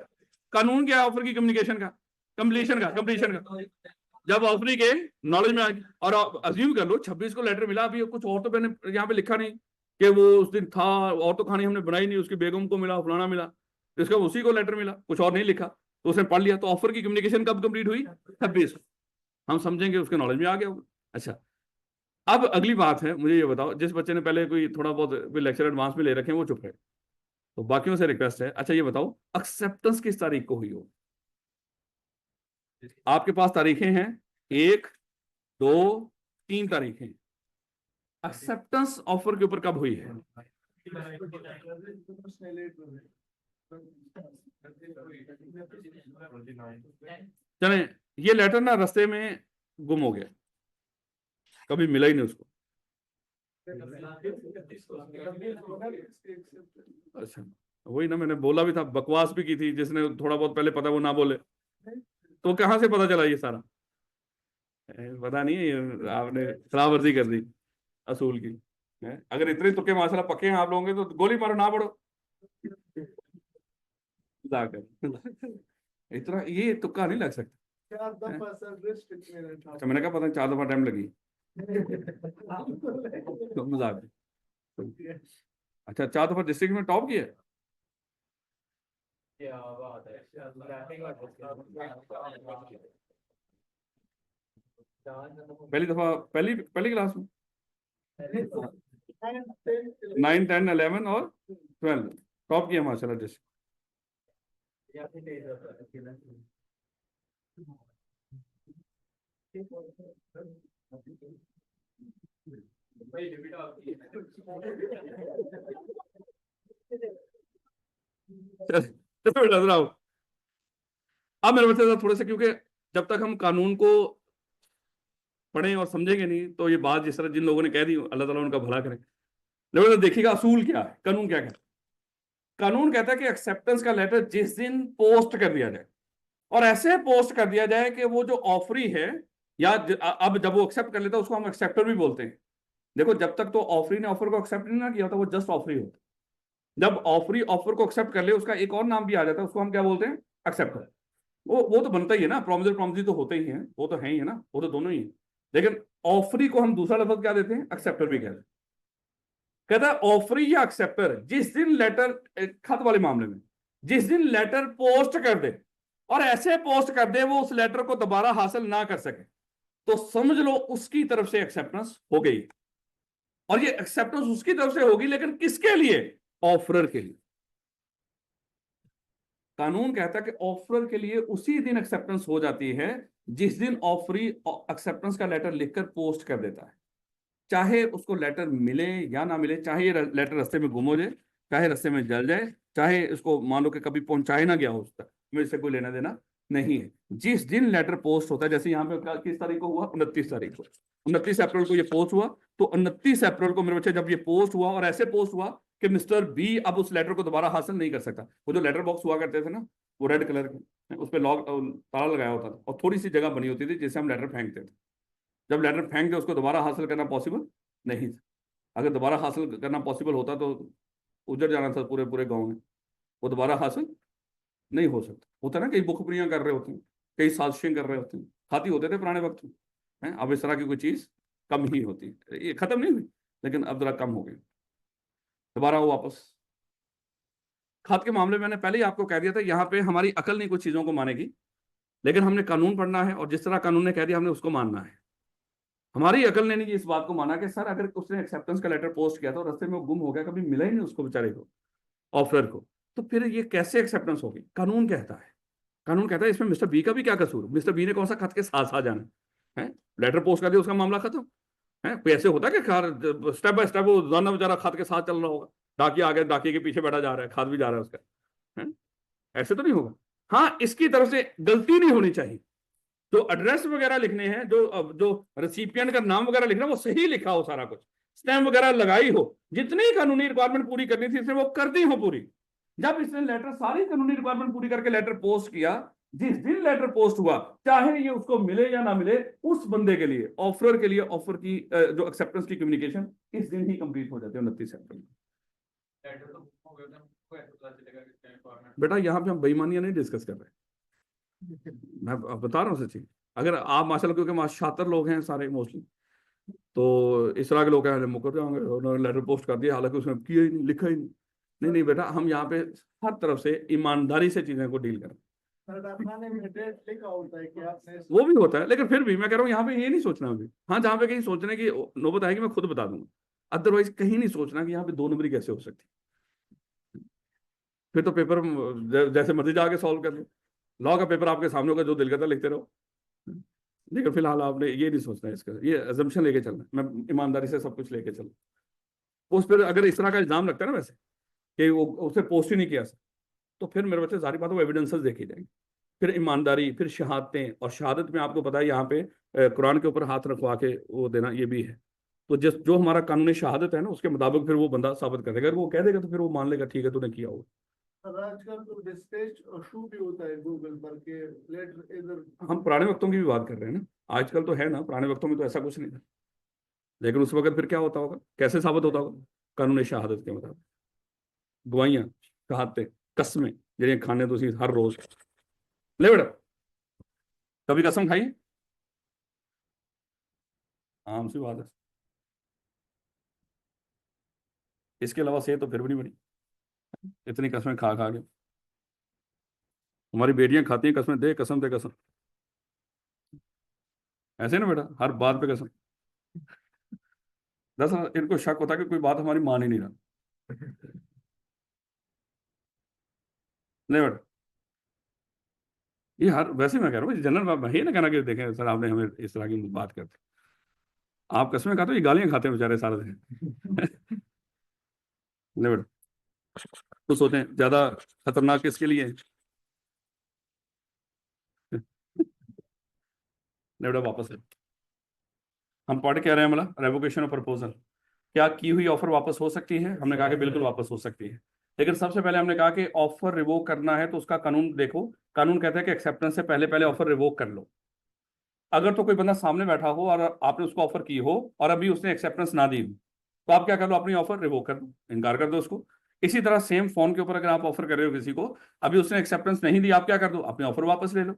कानून क्या है ऑफर की कम्युनिकेशन का? कंप्लीशन का जब ऑफरी के नॉलेज में आ गई। और अज्यूम कर लो 26 को लेटर मिला, अभी कुछ और तो मैंने यहाँ पे लिखा नहीं कि वो उस दिन था, और तो खानी हमने बनाई नहीं, उसकी बेगम को मिला, फलाना मिला, इसका उसी को लेटर मिला, कुछ और नहीं लिखा, तो उसने पढ़ लिया। तो ऑफर की कम्युनिकेशन कब कंप्लीट हुई? 26। हम समझेंगे उसके नॉलेज में आ गया होगा। अच्छा, अब अगली बात है, मुझे ये बताओ, जिस बच्चे ने पहले कोई थोड़ा बहुत लेक्चर एडवांस में ले रखे हैं वो चुप है, तो बाकियों से रिक्वेस्ट है। अच्छा ये बताओ एक्सेप्टेंस किस तारीख को हुई हो? आपके पास तारीखें हैं, 1, 2, 3 तारीखें। एक्सेप्टेंस ऑफर के ऊपर कब हुई है? चले, ये लेटर ना रास्ते में गुम हो गया, कभी मिला ही नहीं उसको। अच्छा, वही ना मैंने बोला भी था, बकवास भी की थी, जिसने थोड़ा बहुत पहले पता वो ना बोले, तो कहां से पता चला ये सारा? पता नहीं, ये आपने खिलाफवर्जी कर दी असूल की। अगर इतने तुक्के माशाल्लाह पक्के हैं आप लोगों के, तो गोली मारो ना पड़ो जाकर। इतना ये तुक्का नहीं लग सकता। 4 दफा सर। अच्छा, मैंने कहा पता नहीं 4 दफा टाइम लगी तो मजाक। अच्छा, 4 दफा डिस्ट्रिक्ट में टॉप किया? क्या बात है। पहली दफा, पहली पहली क्लास में 9, 10, 11 और 12 टॉप किया माशाल्लाह डिस्ट्रिक्ट। चलो नजर आओ। अब मेरे बच्चे थोड़े से, क्योंकि जब तक हम कानून को पढ़ें और समझेंगे नहीं, तो ये बात जिस तरह जिन लोगों ने कह दी, अल्लाह ताला उनका भला करे। लेकिन देखिएगा असूल क्या है, कानून क्या कहता है। कानून कहता है कि एक्सेप्टेंस का लेटर जिस दिन पोस्ट कर दिया जाए, और ऐसे पोस्ट कर दिया जाए कि वो जो ऑफरी है, या अब जब वो एक्सेप्ट कर लेता है उसको हम एक्सेप्टर भी बोलते हैं। देखो जब तक तो ऑफरी ने ऑफर को एक्सेप्ट नहीं ना किया होता, वो जस्ट ऑफरी होता। जब ऑफरी ऑफर को एक्सेप्ट कर ले, उसका एक और नाम भी आ जाता है, उसको हम क्या बोलते हैं? एक्सेप्टर। वो तो बनता ही है ना, प्रॉमिसर प्रॉमिसरी तो होते ही हैं, वो तो है ही है ना, वो तो दोनों ही है। लेकिन ऑफरी को हम दूसरा लफ्ज क्या देते हैं? एक्सेप्टर भी कहते हैं। कहता है ऑफरी या एक्सेप्टर जिस दिन लेटर, खत वाले मामले में, जिस दिन लेटर पोस्ट कर दे, और ऐसे पोस्ट कर दे वो उस लेटर को दोबारा हासिल ना कर सके, तो समझ लो उसकी तरफ से एक्सेप्टेंस हो गई। और ये एक्सेप्टेंस उसकी तरफ से होगी, लेकिन किसके लिए? ऑफरर के लिए। कानून कहता है कि ऑफरर के लिए उसी दिन एक्सेप्टेंस हो जाती है जिस दिन ऑफरी एक्सेप्टेंस का लेटर लिखकर पोस्ट कर देता है। चाहे उसको लेटर मिले या ना मिले, चाहे ये लेटर रास्ते में गुम हो जाए, चाहे रास्ते में जल जाए, चाहे इसको मान लो कि कभी पहुंचाए ना गया हो उस तक, मेरे से कोई लेना देना नहीं है। जिस दिन लेटर पोस्ट होता है, जैसे यहाँ पे किस तारीख को हुआ? 29 तारीख को, 29 अप्रैल को ये पोस्ट हुआ। तो 29 अप्रैल को मेरे बच्चे जब ये पोस्ट हुआ, और ऐसे पोस्ट हुआ कि मिस्टर बी अब उस लेटर को दोबारा हासिल नहीं कर सकता। वो जो लेटर बॉक्स हुआ करते थे ना, वो रेड कलर के, उस पर लॉक ताला लगाया होता था, और थोड़ी सी जगह बनी होती थी जिससे हम लेटर फेंकते थे। जब लेटर फेंक दे उसको दोबारा हासिल करना पॉसिबल नहीं था। अगर दोबारा हासिल करना पॉसिबल होता तो उजड़ जाना था पूरे पूरे गांव में, वो दोबारा हासिल नहीं हो सकता। होता ना, कई बुखबरियां कर रहे होते हैं, कई साजिशें कर रहे होते हैं, खाती होते थे पुराने वक्त में। अब इस तरह की कोई चीज कम ही होती है, ये खत्म नहीं हुई, लेकिन अब जरा कम हो गई। दोबारा वो वापस खात के मामले में मैंने पहले ही आपको कह दिया था, यहाँ पे हमारी अकल नहीं कुछ चीजों को मानेगी, लेकिन हमने कानून पढ़ना है, और जिस तरह कानून ने कह दिया हमने उसको मानना है। हमारी अकल ने नहीं इस बात को माना कि सर अगर उसने एक्सेप्टेंस का लेटर पोस्ट किया था और रास्ते में वो गुम हो गया, कभी मिला ही नहीं उसको बेचारे को, ऑफर को, तो फिर ये कैसे एक्सेप्टेंस होगी? कानून कहता है, कानून कहता है इसमें मिस्टर बी का भी क्या कसूर? मिस्टर बी ने कौन सा खत के साथ साथ जाना है? लेटर पोस्ट कर दिया, उसका मामला खत्म है। कोई ऐसे होता है कि स्टेप बाय स्टेप वो जाना बेचारा खत के साथ चल रहा होगा, डाकिया आ गया, डाकिया के पीछे बैठा जा रहा है, खाद भी जा रहा है उसका, है? ऐसे तो नहीं होगा। हाँ, इसकी तरफ से गलती नहीं होनी चाहिए। जो एड्रेस वगैरह लिखने हैं, जो रेसिपिएंट का नाम वगैरह लिखना, वो सही लिखा हो, सारा कुछ स्टैम्प वगैरह लगाई हो, जितनी कानूनी रिक्वायरमेंट पूरी करनी थी इसने वो कर दी हो पूरी। जब इसने लेटर सारी कानूनी रिक्वायरमेंट पूरी करके लेटर पोस्ट किया, जिस दिन लेटर पोस्ट हुआ, चाहे ये उसको मिले या ना मिले, उस बंदे के लिए, ऑफर के लिए, ऑफर की जो एक्सेप्टेंस की कम्युनिकेशन इस दिन ही कंप्लीट हो जाती है, 29 सितंबर। बेटा यहाँ पे हम बेईमानियां नहीं डिस्कस कर रहे, मैं बता रहा हूँ सच्ची। अगर आप माशाल्लाह, क्योंकि वहाँ शातिर लोग हैं सारे मोस्टली, तो इस तरह के लोग हैं मुकर जाएंगे, उन्होंने लेटर पोस्ट कर दिया, हालांकि उसने किया ही नहीं, लिखा ही नहीं। नहीं नहीं बेटा, हम यहाँ पे हर तरफ से ईमानदारी से चीजें को डील करें। लिखा होता है कि आपने वो भी होता है, लेकिन फिर भी मैं कह रहा हूँ यहाँ पे ये नहीं सोचना अभी। हाँ, जहाँ पे कहीं सोचने की नौबत आएगी मैं खुद बता दूंगा, अदरवाइज कहीं नहीं सोचना कि यहाँ पे 2 नंबरी कैसे हो सकती। फिर तो पेपर जैसे मर्जी जाके सॉल्व कर लो, लॉ का पेपर आपके सामने होगा, जो दिल करता लिखते रहो। लेकिन फिलहाल आपने ये नहीं सोचना है, इसका ये अजम्पशन लेके चलना, मैं ईमानदारी से सब कुछ लेके चलूँ। उस पर अगर इस तरह का इल्जाम लगता है ना वैसे कि वो उसने पोस्ट ही नहीं किया, तो फिर मेरे बच्चे सारी बात वो एविडेंसेस देखी जाएंगी। फिर ईमानदारी, फिर शहादतें, और शहादत में आपको पता है यहाँ पे कुरान के ऊपर हाथ रखवा के वो देना ये भी है। तो जिस जो हमारा कानूनी शहादत है ना, उसके मुताबिक फिर वो बंदा साबित कर देगा। अगर वो कह देगा तो फिर वो मान लेगा, ठीक है तूने किया होगा। सर आजकल तो डिस्पैच इशू भी होता है गूगल पर के लेटर इधर। हम पुराने वक्तों की भी बात कर रहे हैं ना, आजकल तो है ना, पुराने वक्तों में तो ऐसा कुछ नहीं था। लेकिन उस वक्त फिर क्या होता होगा, कैसे साबित होता होगा? कानूनी शहादत के मुताबिक, गवाहियां, शहादतें, कस्में, जिन्हें खाने तो हर रोज ले बेटा, कभी कसम खाई? आम सी बात है। इसके अलावा सेहत तो फिर भी नहीं बनी, इतनी कस्में खा खा के। हमारी बेटियां खाती हैं कस्में, दे कसम, दे कसम, ऐसे ना बेटा, हर बात पे कसम। दरअसल इनको शक होता है कि कोई बात हमारी मान ही नहीं रहा। नहीं बेटा, ये हर, वैसे मैं कह रहा हूँ जनरल बात है ना, कहना कि देखें सर आपने हमें इस तरह की बात करते, आप कस्में खाते हो, ये गालियां खाते हैं बेचारे सारा दिन। नहीं बेटा, तो सोचते हैं ज्यादा खतरनाक किसके लिए है? नहीं बेटा, वापस है। हम पढ़ क्या रहे हैं, मतलब रेवोकेशन ऑफ प्रपोजल, क्या की हुई ऑफर वापस हो सकती है? हमने कहा कि बिल्कुल वापस हो सकती है। लेकिन सबसे पहले हमने कहा कि ऑफर रिवोक करना है तो उसका कानून देखो। कानून कहता है कि एक्सेप्टेंस से पहले पहले ऑफर रिवोक कर लो। अगर तो कोई बंदा सामने बैठा हो और आपने उसको ऑफर की हो और अभी उसने एक्सेप्टेंस ना दी हो, तो आप क्या कर लो, अपनी ऑफर रिवोक कर दो, इनकार कर दो उसको। इसी तरह सेम फोन के ऊपर अगर आप ऑफर कर रहे हो किसी को, अभी उसने एक्सेप्टेंस नहीं दी, आप क्या कर दो, अपनी ऑफर वापस ले लो।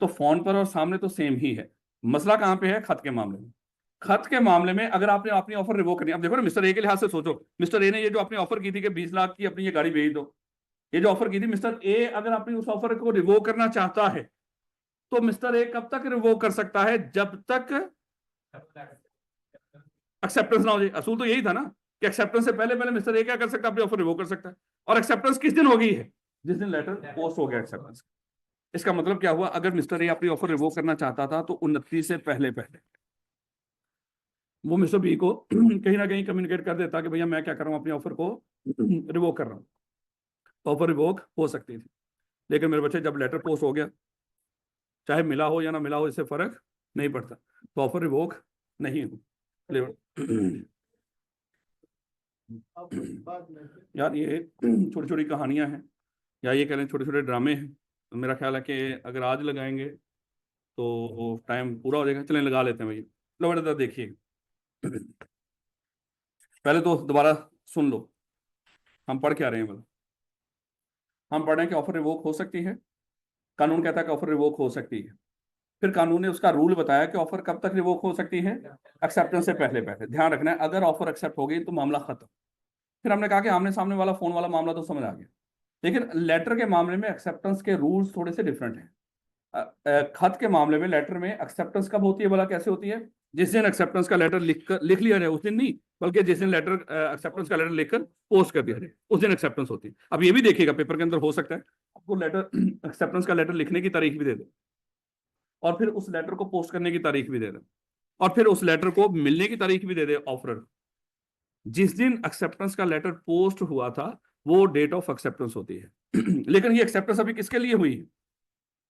तो फोन पर और सामने तो सेम ही है। मसला कहाँ पे है? खत के मामले में। खत के मामले में अगर आपने अपनी ऑफर रिवोक करनी है, अब देखो ना, मिस्टर ए के लिहाज से सोचो, मिस्टर ए ने ये जो अपनी ऑफर की थी कि 20 लाख की अपनी ये गाड़ी भेज दो, ये जो ऑफर की थी, मिस्टर ए अगर अपनी उस ऑफर को रिवोक करना चाहता है, तो मिस्टर ए कब तक रिवोक कर सकता है? जब तक एक्सेप्टेंस ना हो जाए। असूल तो यही था ना कि एक्सेप्टेंस से पहले पहले मिस्टर ए क्या कर सकता है? अपनी ऑफर रिवोक कर सकता है। और एक्सेप्टेंस किस दिन हो गई है? जिस दिन लेटर पोस्ट हो गया एक्सेप्टेंस। इसका मतलब क्या हुआ? अगर मिस्टर ए अपनी ऑफर रिवोक करना चाहता था तो 29 से पहले पहले वो मिस्टर बी को कहीं ना कहीं कम्युनिकेट कर देता कि भैया मैं क्या कर रहा हूं, अपनी ऑफर को रिवोक कर रहा हूं। ऑफर रिवोक हो सकती थी। लेकिन मेरे बच्चे, जब लेटर पोस्ट हो गया, चाहे मिला हो या ना मिला हो, इससे फर्क नहीं पड़ता, तो ऑफर रिवोक नहीं हो। अब बाद में यार ये छोटी छोटी कहानियां हैं, या ये कह लें छोटे छोटे ड्रामे हैं। तो मेरा ख्याल है कि अगर आज लगाएंगे तो टाइम पूरा हो जाएगा। चलें लगा लेते हैं भैया। लो बेटा देखिए, पहले तो दोबारा सुन लो, हम पढ़ क्या रहे हैं। मतलब हम पढ़ रहे हैं कि ऑफर रिवोक हो सकती है। कानून कहता है कि ऑफर रिवोक हो सकती है। फिर कानून ने उसका रूल बताया कि ऑफर कब तक रिवोक हो सकती है? एक्सेप्टेंस से पहले पहले। ध्यान रखना है, अगर ऑफर एक्सेप्ट हो गई तो मामला खत्म। फिर हमने कहा कि आमने सामने वाला फोन वाला मामला तो समझ आ गया, लेकिन लेटर के मामले में एक्सेप्टेंस के रूल्स थोड़े से डिफरेंट हैं। खत के मामले में, लेटर में एक्सेप्टेंस कब होती है भला, कैसे होती है? जिस दिन एक्सेप्टेंस का लेटर लिख लिया जाए, उस दिन नहीं, बल्कि जिस दिन लेटर एक्सेप्टेंस का लेटर लिखकर पोस्ट कर दिया जाए, उस दिन एक्सेप्टेंस होती है। अब ये भी देखिएगा, पेपर के अंदर हो सकता है आपको लेटर एक्सेप्टेंस का लेटर लिखने की तारीख भी दे दे, और फिर उस लेटर को पोस्ट करने की तारीख भी दे दे, और फिर उस लेटर को मिलने की तारीख भी दे दे ऑफर। जिस दिन एक्सेप्टेंस का लेटर पोस्ट हुआ था वो डेट ऑफ एक्सेप्टेंस होती है। लेकिन ये एक्सेप्टेंस अभी किसके लिए हुई है,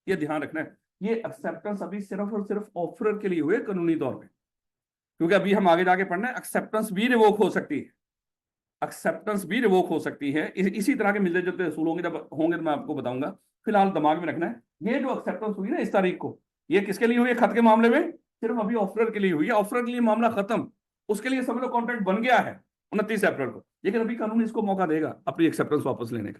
ये ध्यान रखना है। ये एक्सेप्टेंस अभी सिर्फ और सिर्फ ऑफरर के लिए हुए कानूनी तौर पे, क्योंकि अभी हम आगे जाके पढ़ना है एक्सेप्टेंस भी रिवोक हो सकती है, एक्सेप्टेंस भी रिवोक हो सकती है। इसी तरह के मिलते जुलते असूल होंगे, जब होंगे तो मैं आपको बताऊंगा। फिलहाल दिमाग में रखना है, ये जो एक्सेप्टेंस हुई ना इस तारीख को, ये किसके लिए हुई है? खत के मामले में सिर्फ अभी ऑफरर के लिए हुई है, ऑफरर के लिए मामला खत्म, उसके लिए समझ लो कॉन्ट्रैक्ट बन गया है 29 अप्रैल को। लेकिन अभी कानून इसको मौका देगा अपनी एक्सेप्टेंस वापस लेने का,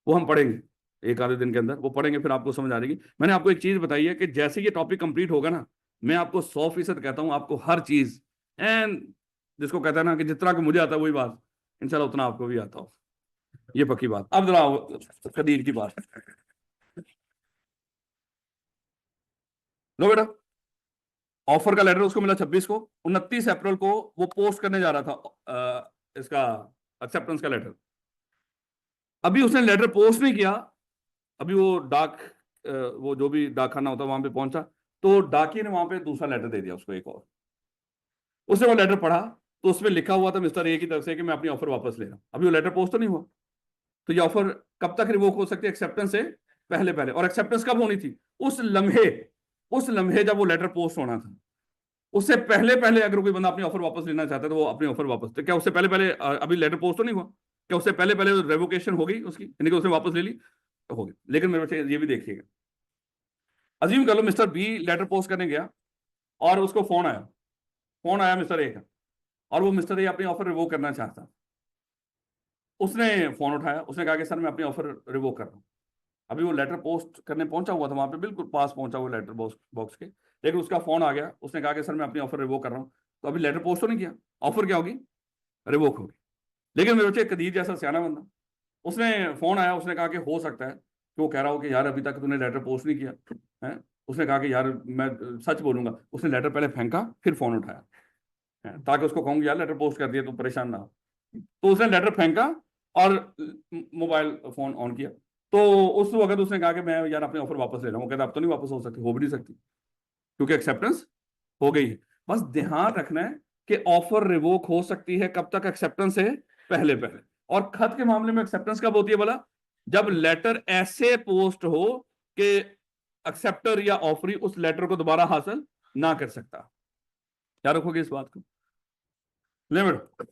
वो हम पढ़ेंगे एक आधे दिन के अंदर, वो पढ़ेंगे, फिर आपको समझ आ जाएगी। मैंने आपको एक चीज बताई है कि जैसे ये टॉपिक कंप्लीट होगा ना, मैं आपको 100% कहता हूं, आपको हर चीज एंड जिसको कहता है ना कि जितना कि मुझे आता है वही बात इंशाल्लाह उतना आपको भी आता हो, ये पक्की बात। अब जरा कदीर की बात लो बेटा। ऑफर का लेटर उसको मिला 26 को, 29 अप्रैल को वो पोस्ट करने जा रहा था इसका एक्सेप्टेंस का लेटर। अभी उसने लेटर पोस्ट नहीं किया, अभी वो वो जो भी डाकखाना होता है वहां पे पहुंचा, तो डाकिए ने वहां पे दूसरा लेटर दे दिया उसको एक और। उसने वो लेटर पढ़ा तो उसमें लिखा हुआ था मिस्टर ए की तरफ से कि मैं अपनी ऑफर वापस ले रहा हूं। अभी वो लेटर पोस्ट तो नहीं हुआ, तो ये ऑफर कब तक रिवोक हो सकती है? एक्सेप्टेंस से पहले पहले। और एक्सेप्टेंस कब होनी थी? उस लम्हे जब वो लेटर पोस्ट होना था, उससे पहले पहले अगर कोई बंदा अपनी ऑफर वापस लेना चाहता है तो वो अपनी ऑफर वापस, तो क्या उससे पहले पहले अभी लेटर पोस्ट तो नहीं हुआ, क्या उससे पहले पहले रेवोकेशन हो गई उसकी, यानी कि उसने वापस ले ली? तो हो गई। लेकिन मेरे बच्चे ये भी देखिएगा, अज्यूम कर लो मिस्टर बी लेटर पोस्ट करने गया और उसको फोन आया मिस्टर ए का, और वो मिस्टर ए अपनी ऑफर रिवोक करना चाहता। उसने फोन उठाया, उसने कहा कि सर मैं अपनी ऑफर रिवोक कर रहा हूँ। अभी वो लेटर पोस्ट करने पहुंचा हुआ था, वहां पे बिल्कुल पास पहुंचा हुआ लेटर बॉक्स के, लेकिन उसका फोन आ गया, उसने कहा कि सर मैं अपनी ऑफर रिवोक कर रहा हूँ। तो अभी लेटर पोस्ट तो नहीं किया, ऑफर क्या होगी? रिवोक होगी। लेकिन मेरे बच्चे कदीर जैसा सियाना बंदा, उसने फोन आया, उसने कहा कि हो सकता है कि वो कह रहा हो कि यार अभी तक तूने लेटर पोस्ट नहीं किया है। उसने कहा कि यार मैं सच बोलूंगा, उसने लेटर पहले फेंका फिर फोन उठाया है, ताकि उसको कहूंगी यार लेटर पोस्ट कर दिया तो परेशान ना हो। तो उसने लेटर फेंका और मोबाइल फोन ऑन किया, तो उस वक्त उसने कहा कि मैं यार अपनी ऑफर वापस ले रहा हूँ। वो कहता अब तो नहीं वापस हो सकती, हो भी नहीं सकती, क्योंकि एक्सेप्टेंस हो गई है। बस ध्यान रखना है कि ऑफर रिवोक हो सकती है कब तक? एक्सेप्टेंस से पहले पहले। और खत के मामले में एक्सेप्टेंस कब होती है बोला? जब लेटर ऐसे पोस्ट हो कि एक्सेप्टर या ऑफरी उस लेटर को दोबारा हासिल ना कर सकता। क्या रखोगे इस बात को? ले बेटा,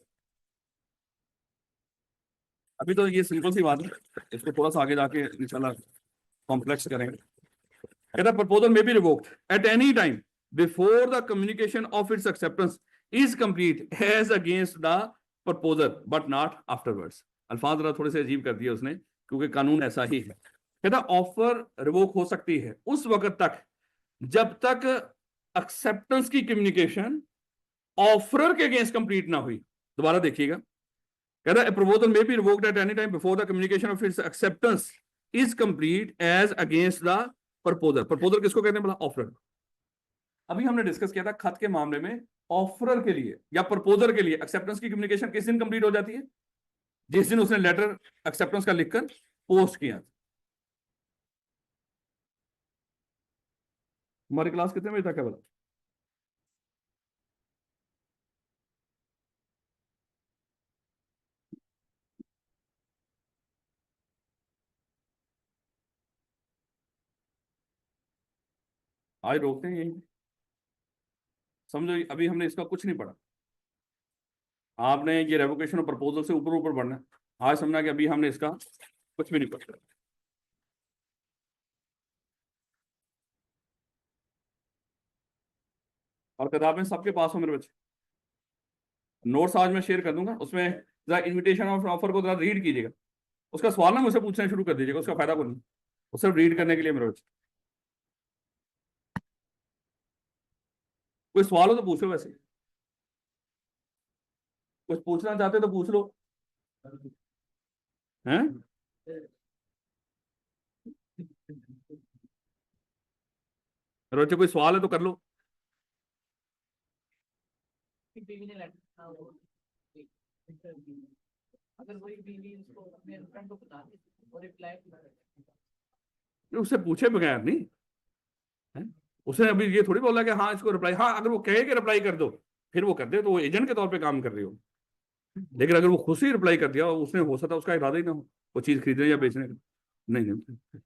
अभी तो ये सिंपल सी बात है, इसको थोड़ा सा आगे जाके इंशाल्लाह कॉम्प्लेक्स करेंगे। कहता proposal may be revoked at any time before the communication of its acceptance is complete as against the proposal but not afterwards. अल्फाज जरा थोड़े से अजीब कर दिए उसने, क्योंकि कानून ऐसा ही है। कहता ऑफर रिवोक हो सकती है उस वक्त तक जब तक एक्सेप्टेंस की कम्युनिकेशन ऑफरर के अगेंस्ट कंप्लीट ना हुई। दोबारा देखिएगा, कहता है proposal may be revoked at any time before the communication of its acceptance is complete as against the proposal. Proposal किसको कहते हैं बोला? ऑफरर। अभी हमने डिस्कस किया था खत के मामले में ऑफरर के लिए या प्रपोजर के लिए एक्सेप्टेंस की कम्युनिकेशन किस दिन कंप्लीट हो जाती है? जिस दिन उसने लेटर एक्सेप्टेंस का लिखकर पोस्ट किया। हमारी क्लास कितने बजे तक है बोला? आज रोकते हैं यहीं पे। समझो अभी हमने इसका कुछ नहीं पढ़ा, आपने ये रेवोकेशन और प्रपोजल से ऊपर ऊपर पढ़ना है। आज समझना कि अभी हमने इसका कुछ भी नहीं पढ़ा। और किताबें सबके पास हो मेरे बच्चे, नोट्स आज मैं शेयर कर दूंगा, उसमें जरा इन्विटेशन ऑफ ऑफर को जरा रीड कीजिएगा। उसका सवाल ना मुझसे पूछना शुरू कर दीजिएगा, उसका फायदा कोई नहीं, वो सिर्फ रीड करने के लिए मेरे बच्चे। कोई सवाल हो तो पूछो, वैसे कुछ पूछना चाहते तो पूछ लो हैं। मेरे बच्चे कोई सवाल है तो कर लो। बीवी ने लेटर अगर वही बीवी उसको अपने हस्बैंड को बता दे और रिप्लाई उससे पूछे बगैर नहीं है? उसने अभी ये थोड़ी बोला कि हाँ इसको रिप्लाई, हाँ अगर वो कहे कि रिप्लाई कर दो फिर वो कर दे, तो वो एजेंट के तौर पे काम कर रही हो। लेकिन अगर वो खुद से रिप्लाई कर दिया, उसने हो सकता है उसका इरादा ही ना हो वो चीज खरीदने या बेचने का। नहीं नहीं